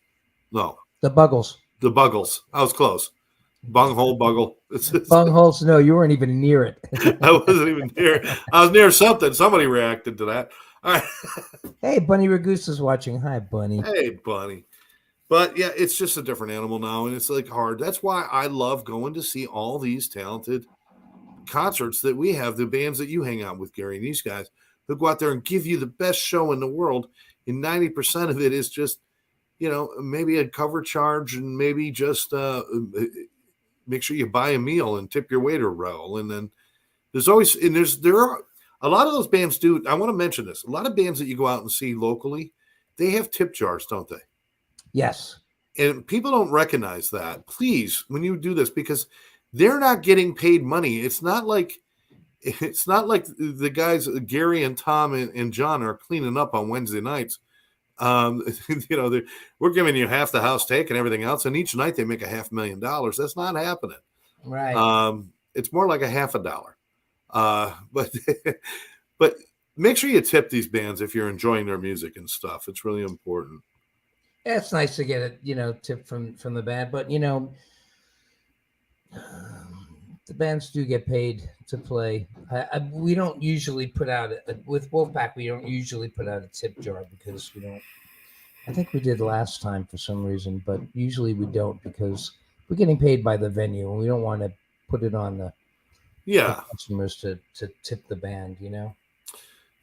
Speaker 1: No.
Speaker 2: The Buggles.
Speaker 1: The Buggles. I was close. Bunghole, Buggle.
Speaker 2: Bungholes. No, you weren't even near it.
Speaker 1: I wasn't even near. I was near something. Somebody reacted to that. All right.
Speaker 2: Hey, Bunny Ragoose is watching. Hi, Bunny.
Speaker 1: Hey, Bunny. But yeah, it's just a different animal now, and it's like hard. That's why I love going to see all these talented concerts that we have, the bands that you hang out with, Gary, and these guys who go out there and give you the best show in the world. And 90% of it is just, maybe a cover charge and maybe just make sure you buy a meal and tip your waiter well. And then there are a lot of those bands do. I want to mention this. A lot of bands that you go out and see locally, they have tip jars, don't they?
Speaker 2: Yes.
Speaker 1: And people don't recognize that. Please, when you do this, because they're not getting paid money. It's not like the guys, Gary and Tom and John, are cleaning up on Wednesday nights. We're giving you half the house take and everything else, and each night they make $500,000. That's not happening.
Speaker 2: Right.
Speaker 1: It's more like $50. But make sure you tip these bands if you're enjoying their music and stuff. It's really important.
Speaker 2: Yeah, it's nice to get a tip from the band, but the bands do get paid to play. We don't usually put out with Wolfpack. We don't usually put out a tip jar because we don't. I think we did last time for some reason, but usually we don't because we're getting paid by the venue, and we don't want to put it on the customers to tip the band.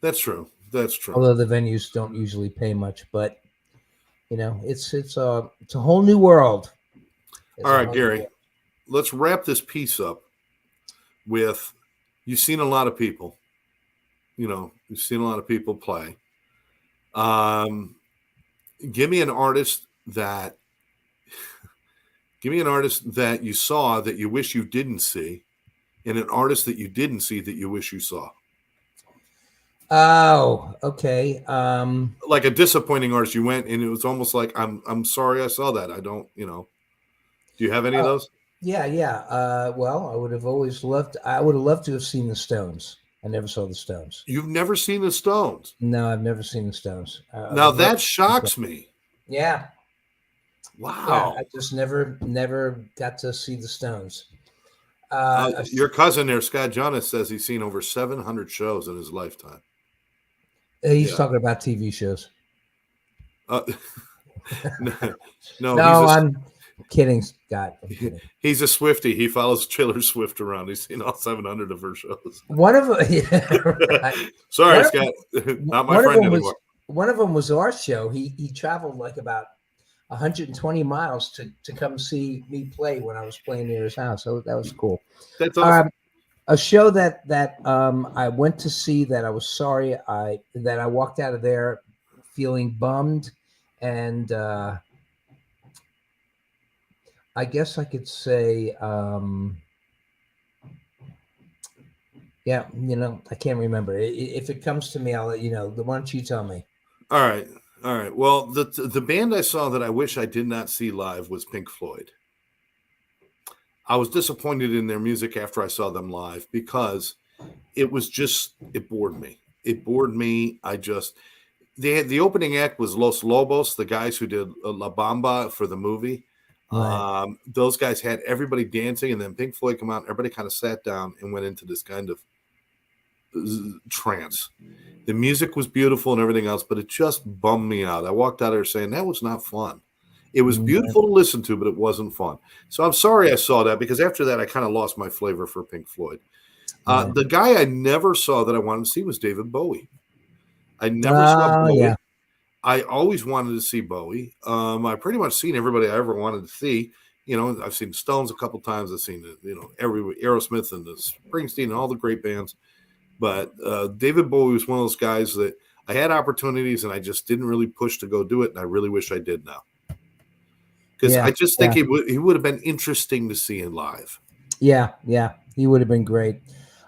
Speaker 1: That's true. That's true.
Speaker 2: Although the venues don't usually pay much, but it's a whole new world.
Speaker 1: All right, Gary, let's wrap this piece up with, you've seen a lot of people, you've seen a lot of people play. Give me an artist that you saw that you wish you didn't see, and an artist that you didn't see that you wish you saw.
Speaker 2: Oh, okay.
Speaker 1: Like a disappointing artist, you went and it was almost like, I'm sorry I saw that. I don't, do you have any of those?
Speaker 2: Yeah. Well, I would have loved to have seen the Stones. I never saw the Stones.
Speaker 1: You've never seen the Stones?
Speaker 2: No, I've never seen the Stones.
Speaker 1: Now that shocks me.
Speaker 2: Yeah.
Speaker 1: Wow.
Speaker 2: Yeah, I just never got to see the Stones.
Speaker 1: Your cousin there, Scott Jonas, says he's seen over 700 shows in his lifetime.
Speaker 2: He's talking about TV shows.
Speaker 1: No,
Speaker 2: No, I'm kidding, Scott. I'm kidding.
Speaker 1: he's a Swiftie. He follows Taylor Swift around. He's seen all 700 of her shows.
Speaker 2: One of them, yeah, right.
Speaker 1: Sorry,
Speaker 2: One of,
Speaker 1: Scott. Not my
Speaker 2: one of
Speaker 1: friend
Speaker 2: them was
Speaker 1: anymore.
Speaker 2: one of them was our show. He traveled like about 120 miles to come see me play when I was playing near his house. So that was cool.
Speaker 1: That's awesome.
Speaker 2: A show that I went to see that I was sorry that I walked out of there feeling bummed, and I guess I could say, yeah, I can't remember. If it comes to me, I'll let you know. Why don't you tell me?
Speaker 1: All right. Well, the band I saw that I wish I did not see live was Pink Floyd. I was disappointed in their music after I saw them live because it bored me. It bored me. The opening act was Los Lobos, the guys who did La Bamba for the movie.
Speaker 2: Right.
Speaker 1: Those guys had everybody dancing, and then Pink Floyd come out, and everybody kind of sat down and went into this kind of trance. The music was beautiful and everything else, but it just bummed me out. I walked out of there saying that was not fun. It was beautiful to listen to, but it wasn't fun. So I'm sorry I saw that, because after that I kind of lost my flavor for Pink Floyd. The guy I never saw that I wanted to see was David Bowie. I never saw Bowie. Yeah. I always wanted to see Bowie. I pretty much seen everybody I ever wanted to see. I've seen the Stones a couple times. I've seen Aerosmith and the Springsteen and all the great bands. But David Bowie was one of those guys that I had opportunities and I just didn't really push to go do it. And I really wish I did now. Because I just think he would have been interesting to see in live. Yeah, he would have been great.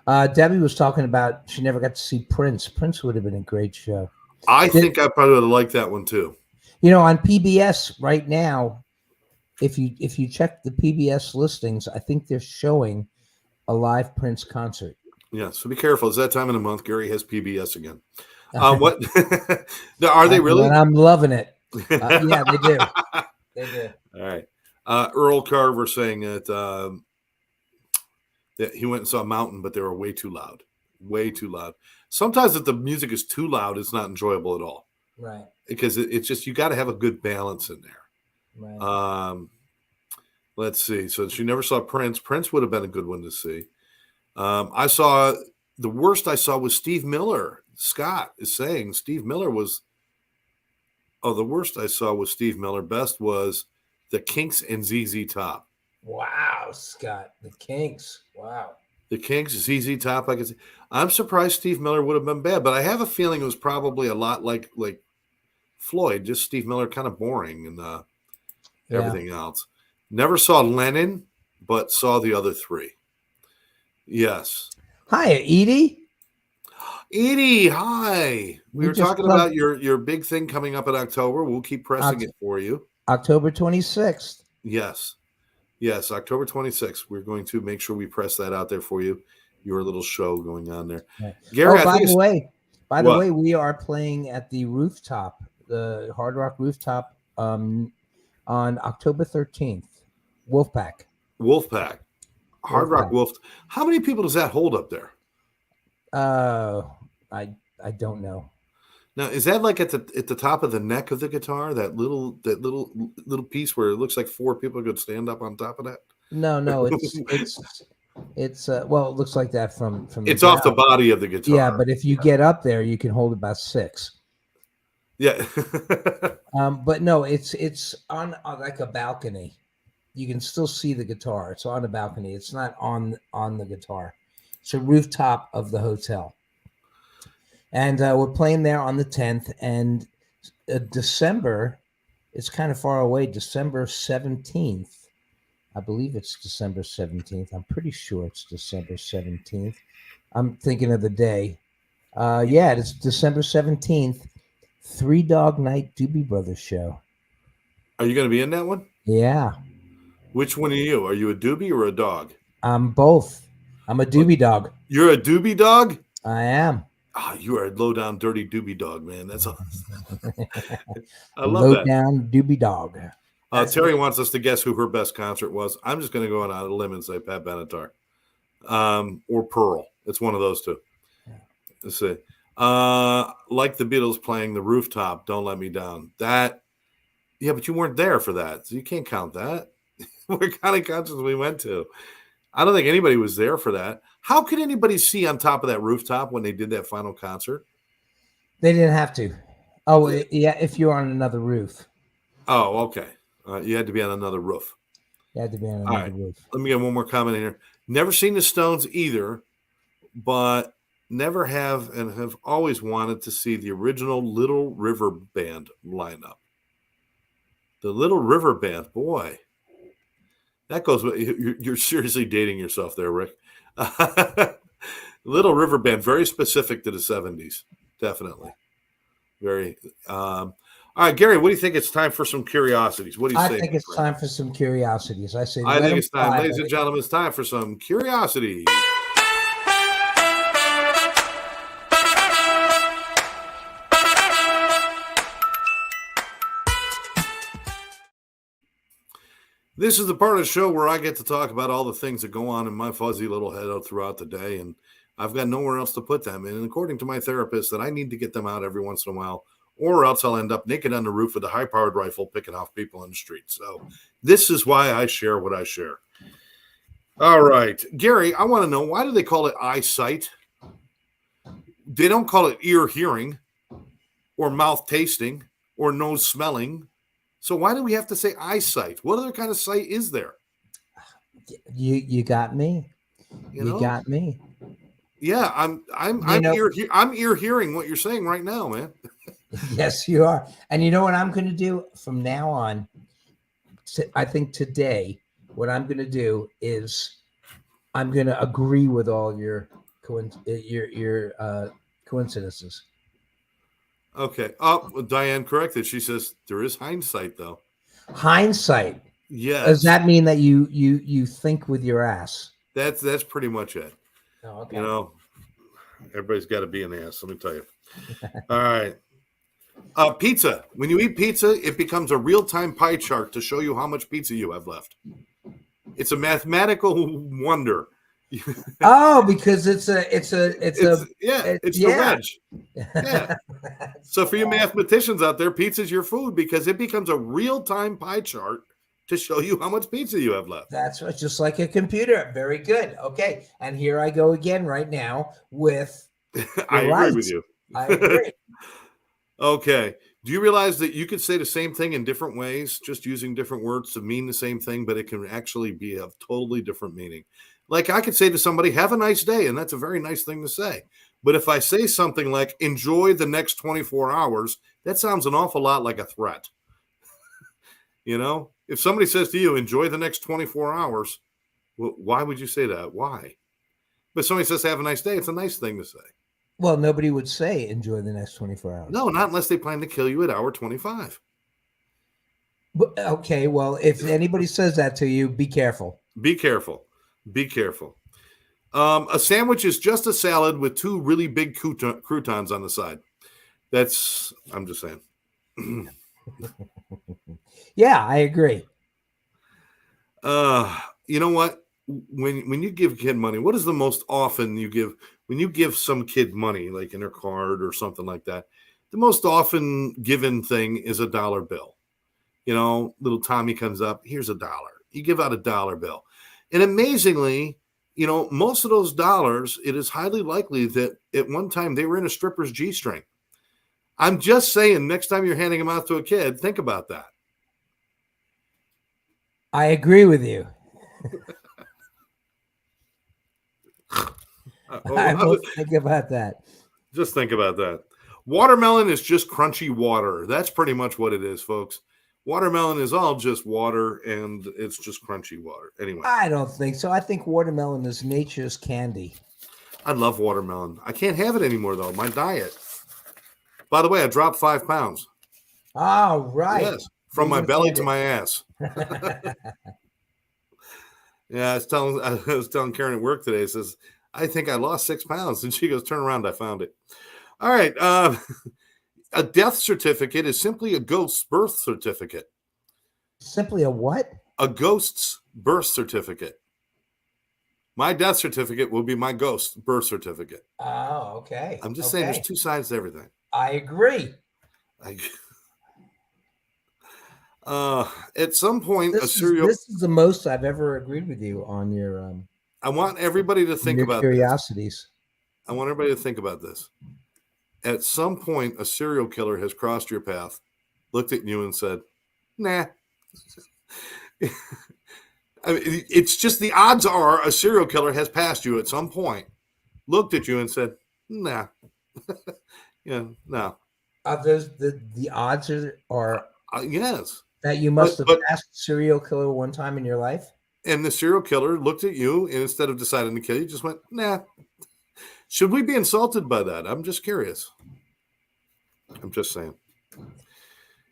Speaker 1: Debbie was talking about she never got to see Prince. Prince would have been a great show. I think I probably would have liked that one too. On PBS right now, if you check the PBS listings, I think they're showing a live Prince concert. Yeah, so be careful. It's that time of the month. Gary has PBS again. What are they really? And I'm loving it. Yeah, they do. They do. All right. Earl Carver saying that he went and saw Mountain, but they were way too loud. Way too loud. Sometimes if the music is too loud, it's not enjoyable at all. Right. Because it's just, you got to have a good balance in there. Right. Let's see. So she never saw Prince. Prince would have been a good one to see. The worst I saw was Steve Miller. Scott is saying Steve Miller was, the worst I saw was Steve Miller. Best was the Kinks and ZZ Top. Wow, Scott. The Kinks. Wow. The Kinks, ZZ Top. I'm surprised Steve Miller would have been bad, but I have a feeling it was probably a lot like Floyd, just Steve Miller kind of boring and everything else. Never saw Lennon, but saw the other three. Yes. Hi, Edie. Edie, hi. We were talking about your big thing coming up in October. We'll keep pressing it for you. October 26th. Yes. Yes, October 26th. We're going to make sure we press that out there for you. Your little show going on there. Right. Gary, by the way, we are playing at the Rooftop, the Hard Rock Rooftop, on October 13th. Wolfpack. Hard Rock Wolf. How many people does that hold up there? I don't know. Now, is that like at the top of the neck of the guitar? That little piece where it looks like four people could stand up on top of that? No, it's well, it looks like that from it's off the body of the guitar. Yeah, but if you get up there, you can hold about six. Yeah. But no, it's on like a balcony. You can still see the guitar. It's on a balcony. It's not on the guitar. It's a rooftop of the hotel. And we're playing there on the 10th. And December, it's kind of far away, December 17th. I believe it's December 17th. I'm pretty sure it's December 17th. I'm thinking of the day. Yeah, it's December 17th. 3 Dog Night Doobie Brothers show. Are you going to be in that one? Yeah. Which one are you? Are you a doobie or a dog? I'm both. I'm a doobie dog. You're a doobie dog? I am. Oh, you are a low-down, dirty doobie dog, man. That's awesome. I love that. Low-down doobie dog. Terry wants us to guess who her best concert was. I'm just going to go on out of a limb and say Pat Benatar. Or Pearl. It's one of those two. Let's see. Like the Beatles playing The Rooftop, Don't Let Me Down. That, Yeah, but you weren't there for that, so you can't count that. What kind of concerts we went to? I don't think anybody was there for that. How could anybody see on top of that rooftop when they did that final concert?
Speaker 2: They didn't have to. Oh, yeah, if you're on another roof.
Speaker 1: Oh, okay. You had to be on another roof.
Speaker 2: You had to be on
Speaker 1: All
Speaker 2: another
Speaker 1: right.
Speaker 2: roof.
Speaker 1: Let me get one more comment in here. Never seen the Stones either, but never have and have always wanted to see the original Little River Band lineup. The Little River Band, boy. That goes with you're seriously dating yourself there, Rick. Little River Band, very specific to the 70s. Definitely. Very. All right, Gary, what do you think? It's time for some curiosities. What do you say?
Speaker 2: I think it's time for some curiosities. I say,
Speaker 1: I think it's time,
Speaker 2: fly,
Speaker 1: ladies and gentlemen, it's time for some curiosities. This is the part of the show where I get to talk about all the things that go on in my fuzzy little head throughout the day, and I've got nowhere else to put them. And according to my therapist, that I need to get them out every once in a while, or else I'll end up naked on the roof with a high-powered rifle picking off people in the street. So this is why I share what I share. All right, Gary, I want to know, why do they call it eyesight? They don't call it ear hearing or mouth tasting or nose smelling. So why do we have to say eyesight? What other kind of sight is there?
Speaker 2: You got me. You got me.
Speaker 1: Yeah, I'm ear hearing what you're saying right now, man.
Speaker 2: Yes, you are. And you know what I'm going to do from now on? I think today, what I'm going to do is I'm going to agree with all your coincidences.
Speaker 1: Okay. Oh, well, Diane corrected. She says there is hindsight, though.
Speaker 2: Hindsight.
Speaker 1: Yes.
Speaker 2: Does that mean that you think with your ass?
Speaker 1: That's pretty much it.
Speaker 2: Oh, okay.
Speaker 1: You know, everybody's got to be an ass. Let me tell you. All right. Pizza. When you eat pizza, it becomes a real-time pie chart to show you how much pizza you have left. It's a mathematical wonder.
Speaker 2: Oh, because it's the
Speaker 1: wedge. Yeah. So for you mathematicians out there, pizza's your food because it becomes a real-time pie chart to show you how much pizza you have left.
Speaker 2: That's right, just like a computer. Very good. Okay, and here I go again right now with.
Speaker 1: I agree with you.
Speaker 2: I agree.
Speaker 1: Okay. Do you realize that you could say the same thing in different ways, just using different words to mean the same thing, but it can actually be a totally different meaning? Like I could say to somebody, have a nice day, and that's a very nice thing to say. But if I say something like, enjoy the next 24 hours, that sounds an awful lot like a threat. You know, if somebody says to you, enjoy the next 24 hours, well, why would you say that? Why? But somebody says, have a nice day, it's a nice thing to say.
Speaker 2: Well, nobody would say enjoy the next 24 hours.
Speaker 1: No, not unless they plan to kill you at hour 25.
Speaker 2: But, okay, well, if anybody says that to you, be careful.
Speaker 1: Be careful. Be careful. A sandwich is just a salad with two really big croutons on the side. I'm just saying.
Speaker 2: Yeah, I agree.
Speaker 1: You know what? When you give a kid money, what is the most often you give when you give some kid money, like in their card or something like that? The most often given thing is a dollar bill. You know, little Tommy comes up, here's $1. You give out $1 bill. And amazingly, you know, most of those dollars, it is highly likely that at one time they were in a stripper's G-string. I'm just saying, next time you're handing them out to a kid, think about that.
Speaker 2: I agree with you. I will think about that.
Speaker 1: Just think about that. Watermelon is just crunchy water. That's pretty much what it is, folks. Watermelon is all just water, and it's just crunchy water. Anyway.
Speaker 2: I don't think so. I think watermelon is nature's candy.
Speaker 1: I love watermelon. I can't have it anymore, though. My diet. By the way, I dropped 5 pounds.
Speaker 2: Oh, right.
Speaker 1: Yes, from my belly to my ass. Yeah, I was telling Karen at work today, says, I think I lost 6 pounds. And she goes, turn around, I found it. All right. A death certificate is simply a ghost's birth certificate.
Speaker 2: Simply a what?
Speaker 1: A ghost's birth certificate. My death certificate will be my ghost's birth certificate.
Speaker 2: Oh, okay.
Speaker 1: I'm just saying there's two sides to everything.
Speaker 2: I agree.
Speaker 1: At some point,
Speaker 2: This is the most I've ever agreed with you on your
Speaker 1: I want everybody to think about
Speaker 2: curiosities.
Speaker 1: this. I want everybody to think about this. At some point, a serial killer has crossed your path, looked at you and said, nah. I mean, it's just the odds are a serial killer has passed you at some point, looked at you and said, nah. Yeah, no.
Speaker 2: Those the odds are
Speaker 1: yes.
Speaker 2: that you must have passed a serial killer one time in your life?
Speaker 1: And the serial killer looked at you and instead of deciding to kill you, just went, nah. Should we be insulted by that? I'm just curious. I'm just saying.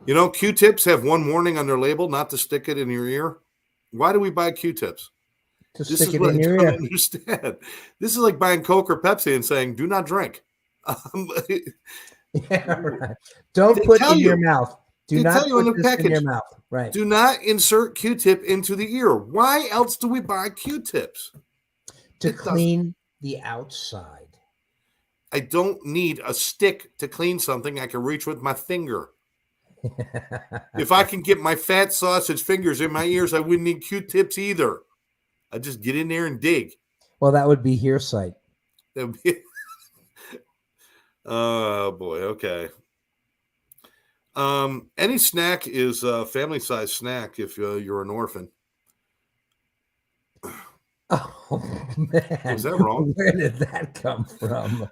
Speaker 1: You know, Q-tips have one warning on their label, not to stick it in your ear. Why do we buy Q-tips?
Speaker 2: Stick it in your ear.
Speaker 1: Understand. This is like buying Coke or Pepsi and saying, do not drink.
Speaker 2: Yeah, right. Don't put in your mouth. Do not put this in your mouth. Right.
Speaker 1: Do not insert Q-tip into the ear. Why else do we buy Q-tips?
Speaker 2: To clean the outside.
Speaker 1: I don't need a stick to clean something I can reach with my finger. If I can get my fat sausage fingers in my ears, I wouldn't need Q-tips either. I just get in there and dig.
Speaker 2: Well, that would be hearsay.
Speaker 1: That would be... Oh boy. Okay. Any snack is a family-sized snack if you're an orphan.
Speaker 2: Oh man,
Speaker 1: is that wrong?
Speaker 2: Where did that come from?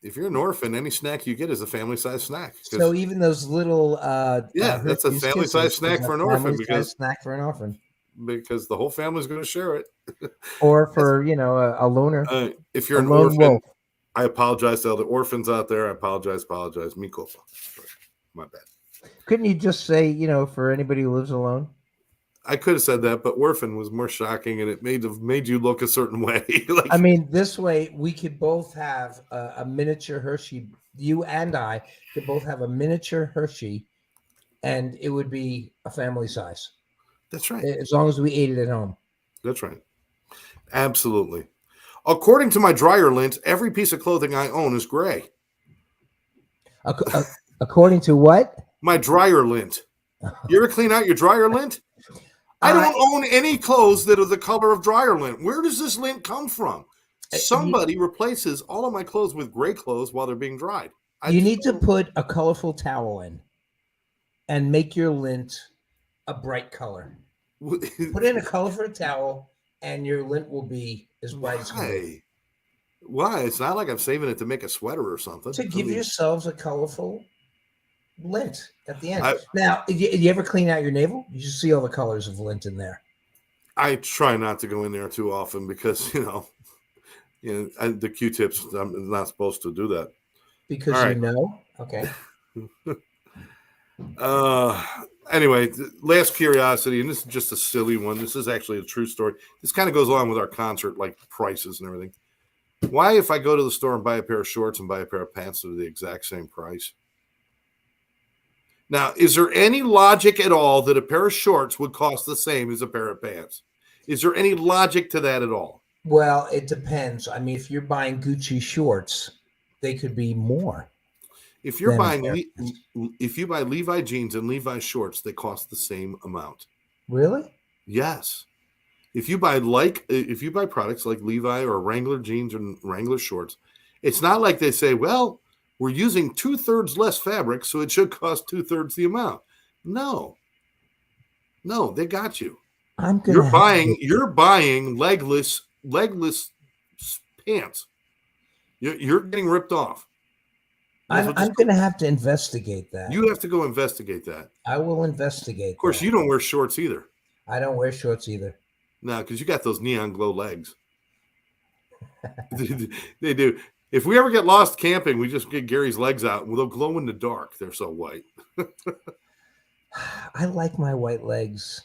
Speaker 1: If you're an orphan, any snack you get is a family-sized snack.
Speaker 2: So even those little
Speaker 1: that's a family-sized snack for an orphan because the whole family's going to share it.
Speaker 2: Or for a loner.
Speaker 1: If you're an orphan, I apologize to all the orphans out there. I apologize. Mi culpa. My bad.
Speaker 2: Couldn't you just say, for anybody who lives alone?
Speaker 1: I could have said that, but orphan was more shocking, and it made you look a certain way.
Speaker 2: I mean, this way we could both have a miniature Hershey. You and I could both have a miniature Hershey, and it would be a family size.
Speaker 1: That's right.
Speaker 2: As long as we ate it at home.
Speaker 1: That's right. Absolutely. According to my dryer lint, every piece of clothing I own is gray.
Speaker 2: According to what?
Speaker 1: My dryer lint. You ever clean out your dryer lint? I don't own any clothes that are the color of dryer lint. Where does this lint come from? Somebody replaces all of my clothes with gray clothes while they're being dried.
Speaker 2: You need to put a colorful towel in and make your lint a bright color. Put in a colorful towel and your lint will be as bright as can be.
Speaker 1: Why? It's not like I'm saving it to make a sweater or something.
Speaker 2: To give yourselves a colorful lint at the end. Now, did you ever clean out your navel? You should see all the colors of lint in there.
Speaker 1: I try not to go in there too often because, the Q-tips, I'm not supposed to do that.
Speaker 2: Because Okay.
Speaker 1: Anyway, last curiosity, and this is just a silly one. This is actually a true story. This kind of goes along with our concert, like prices and everything. Why, if I go to the store and buy a pair of shorts and buy a pair of pants, they're the exact same price? Now, is there any logic at all that a pair of shorts would cost the same as a pair of pants? Is there any logic to that at all?
Speaker 2: Well, it depends. I mean, if you're buying Gucci shorts, they could be more.
Speaker 1: If you're if you buy Levi jeans and Levi shorts, they cost the same amount.
Speaker 2: Really?
Speaker 1: Yes. If you buy products like Levi or Wrangler jeans and Wrangler shorts, it's not like they say, well, we're using 2/3 less fabric, so it should cost 2/3 the amount. No, they got you. You're buying legless pants. You're getting ripped off.
Speaker 2: I'm going to have to investigate that.
Speaker 1: You have to go investigate that.
Speaker 2: I will investigate.
Speaker 1: Of course, you don't wear shorts either.
Speaker 2: I don't wear shorts either.
Speaker 1: No, because you got those neon glow legs. They do. If we ever get lost camping, we just get Gary's legs out and they'll glow in the dark. They're so white.
Speaker 2: I like my white legs.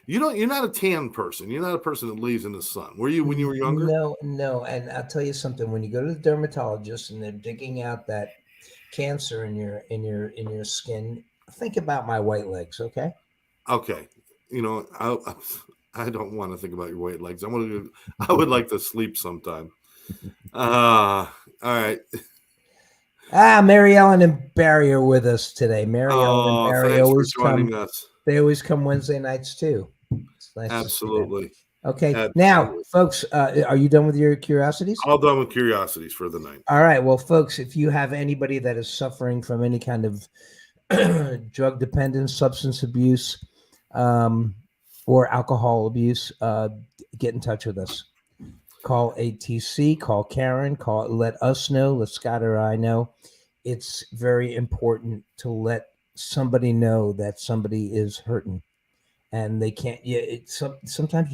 Speaker 1: You're not a tan person. You're not a person that lays in the sun. Were you when you were younger?
Speaker 2: No. And I'll tell you something. When you go to the dermatologist and they're digging out that cancer in your skin, think about my white legs, okay?
Speaker 1: Okay. I don't want to think about your white legs. I would like to sleep sometime. All right.
Speaker 2: Mary Ellen and Barry are with us today. Mary Ellen and Barry
Speaker 1: thanks for
Speaker 2: always come.
Speaker 1: joining us.
Speaker 2: They always come Wednesday nights too. It's nice to see them.
Speaker 1: Absolutely.
Speaker 2: Okay,
Speaker 1: Absolutely.
Speaker 2: now, folks, are you done with your curiosities?
Speaker 1: All done with curiosities for the night.
Speaker 2: All right. Well, folks, if you have anybody that is suffering from any kind of drug dependence, substance abuse, or alcohol abuse, get in touch with us. Call ATC, call Karen, let us know, let Scott or I know. It's very important to let somebody know that somebody is hurting, and they can't. Yeah, sometimes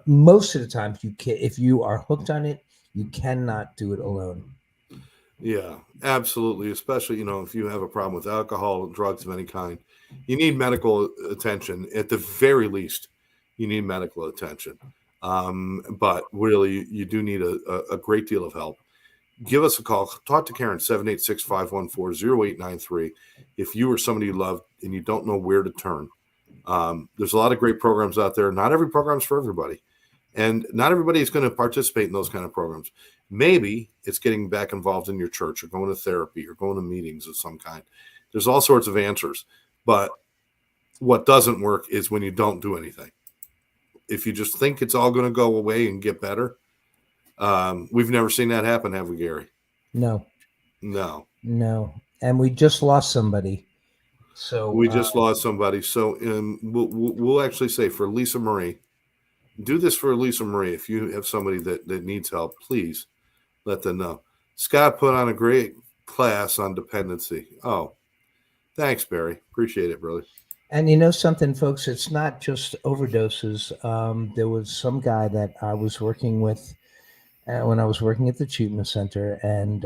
Speaker 2: most of the time, you can. If you are hooked on it, you cannot do it alone.
Speaker 1: Yeah, absolutely. Especially, if you have a problem with alcohol, drugs of any kind, you need medical attention. At the very least, you need medical attention. But really, you do need a great deal of help. Give us a call. Talk to Karen, 786-514-0893. If you or somebody you love and you don't know where to turn, there's a lot of great programs out there. Not every program is for everybody. And not everybody is going to participate in those kind of programs. Maybe it's getting back involved in your church or going to therapy or going to meetings of some kind. There's all sorts of answers. But what doesn't work is when you don't do anything. If you just think it's all going to go away and get better, we've never seen that happen, have we, Gary?
Speaker 2: No. And we just lost somebody. So
Speaker 1: we just lost somebody. So we'll actually say for Lisa Marie, do this for Lisa Marie. If you have somebody that needs help, please let them know. Scott put on a great class on dependency. Oh, thanks, Barry. Appreciate it, brother.
Speaker 2: And you know something, folks, it's not just overdoses. There was some guy that I was working with when I was working at the treatment center, and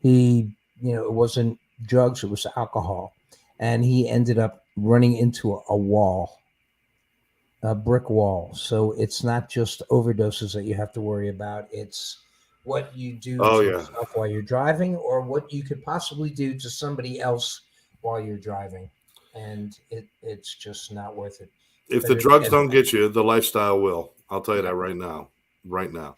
Speaker 2: he, it wasn't drugs, it was alcohol. And he ended up running into a wall. A brick wall. So it's not just overdoses that you have to worry about. It's what you do to yourself while you're driving, or what you could possibly do to somebody else while you're driving. And it's just not worth it.
Speaker 1: If the drugs don't get you, the lifestyle will. I'll tell you that right now.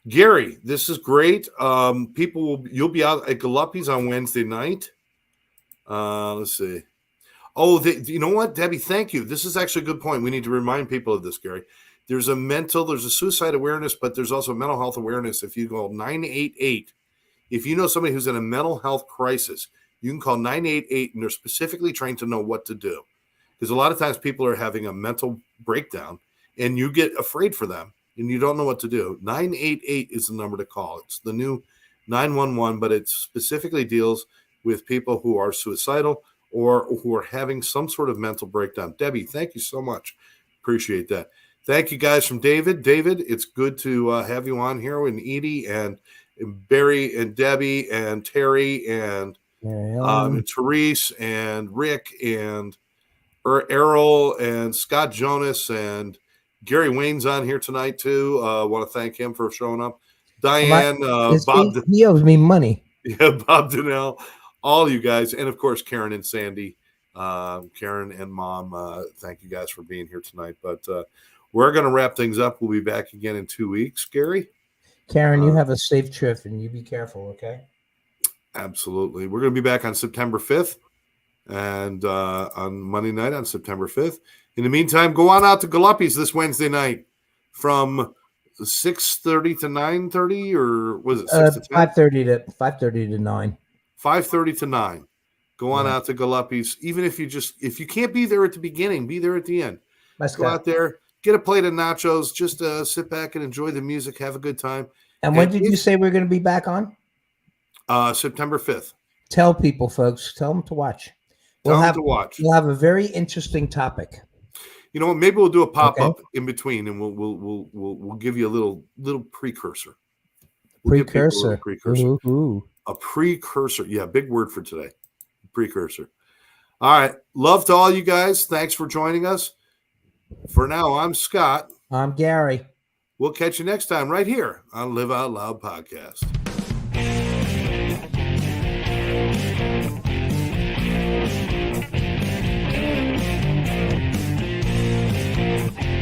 Speaker 1: Gary, this is great. You'll be out at Galuppi's on Wednesday night. Let's see. Oh, you know what, Debbie? Thank you. This is actually a good point. We need to remind people of this, Gary. There's a suicide awareness, but there's also mental health awareness. If you call 988, if you know somebody who's in a mental health crisis, you can call 988, and they're specifically trained to know what to do. Because a lot of times people are having a mental breakdown, and you get afraid for them, and you don't know what to do. 988 is the number to call. It's the new 911, but it specifically deals with people who are suicidal or who are having some sort of mental breakdown. Debbie, thank you so much. Appreciate that. Thank you, guys, from David. David, it's good to have you on here, and Edie and Barry and Debbie and Terry and Therese and Rick and Errol and Scott Jonas and Gary Wayne's on here tonight, too. I want to thank him for showing up. Diane, Bob.
Speaker 2: He owes me money.
Speaker 1: Yeah, Bob Donnell. All you guys, and of course, Karen and Sandy, Karen and Mom, thank you guys for being here tonight. But we're going to wrap things up. We'll be back again in 2 weeks. Gary?
Speaker 2: Karen, you have a safe trip, and you be careful, okay?
Speaker 1: Absolutely. We're going to be back on September 5th and on Monday night on September 5th. In the meantime, go on out to Galuppi's this Wednesday night from 6:30 to 9:30, or was it 6 to 10?
Speaker 2: 5:30 to 9.
Speaker 1: 5:30 to 9. Go on out to Galuppi's. Even if you can't be there at the beginning, be there at the end. Go out there, get a plate of nachos, just sit back and enjoy the music, have a good time.
Speaker 2: And when did you say we're going to be back on?
Speaker 1: September 5th.
Speaker 2: Tell people, folks. Tell them to watch. We'll have a very interesting topic.
Speaker 1: You know what? Maybe we'll do a pop-up in between, and we'll give you a little precursor.
Speaker 2: Precursor.
Speaker 1: Ooh. A precursor. Yeah, big word for today. Precursor. All right. Love to all you guys. Thanks for joining us. For now, I'm Scott.
Speaker 2: I'm Gary.
Speaker 1: We'll catch you next time right here on Live Out Loud Podcast.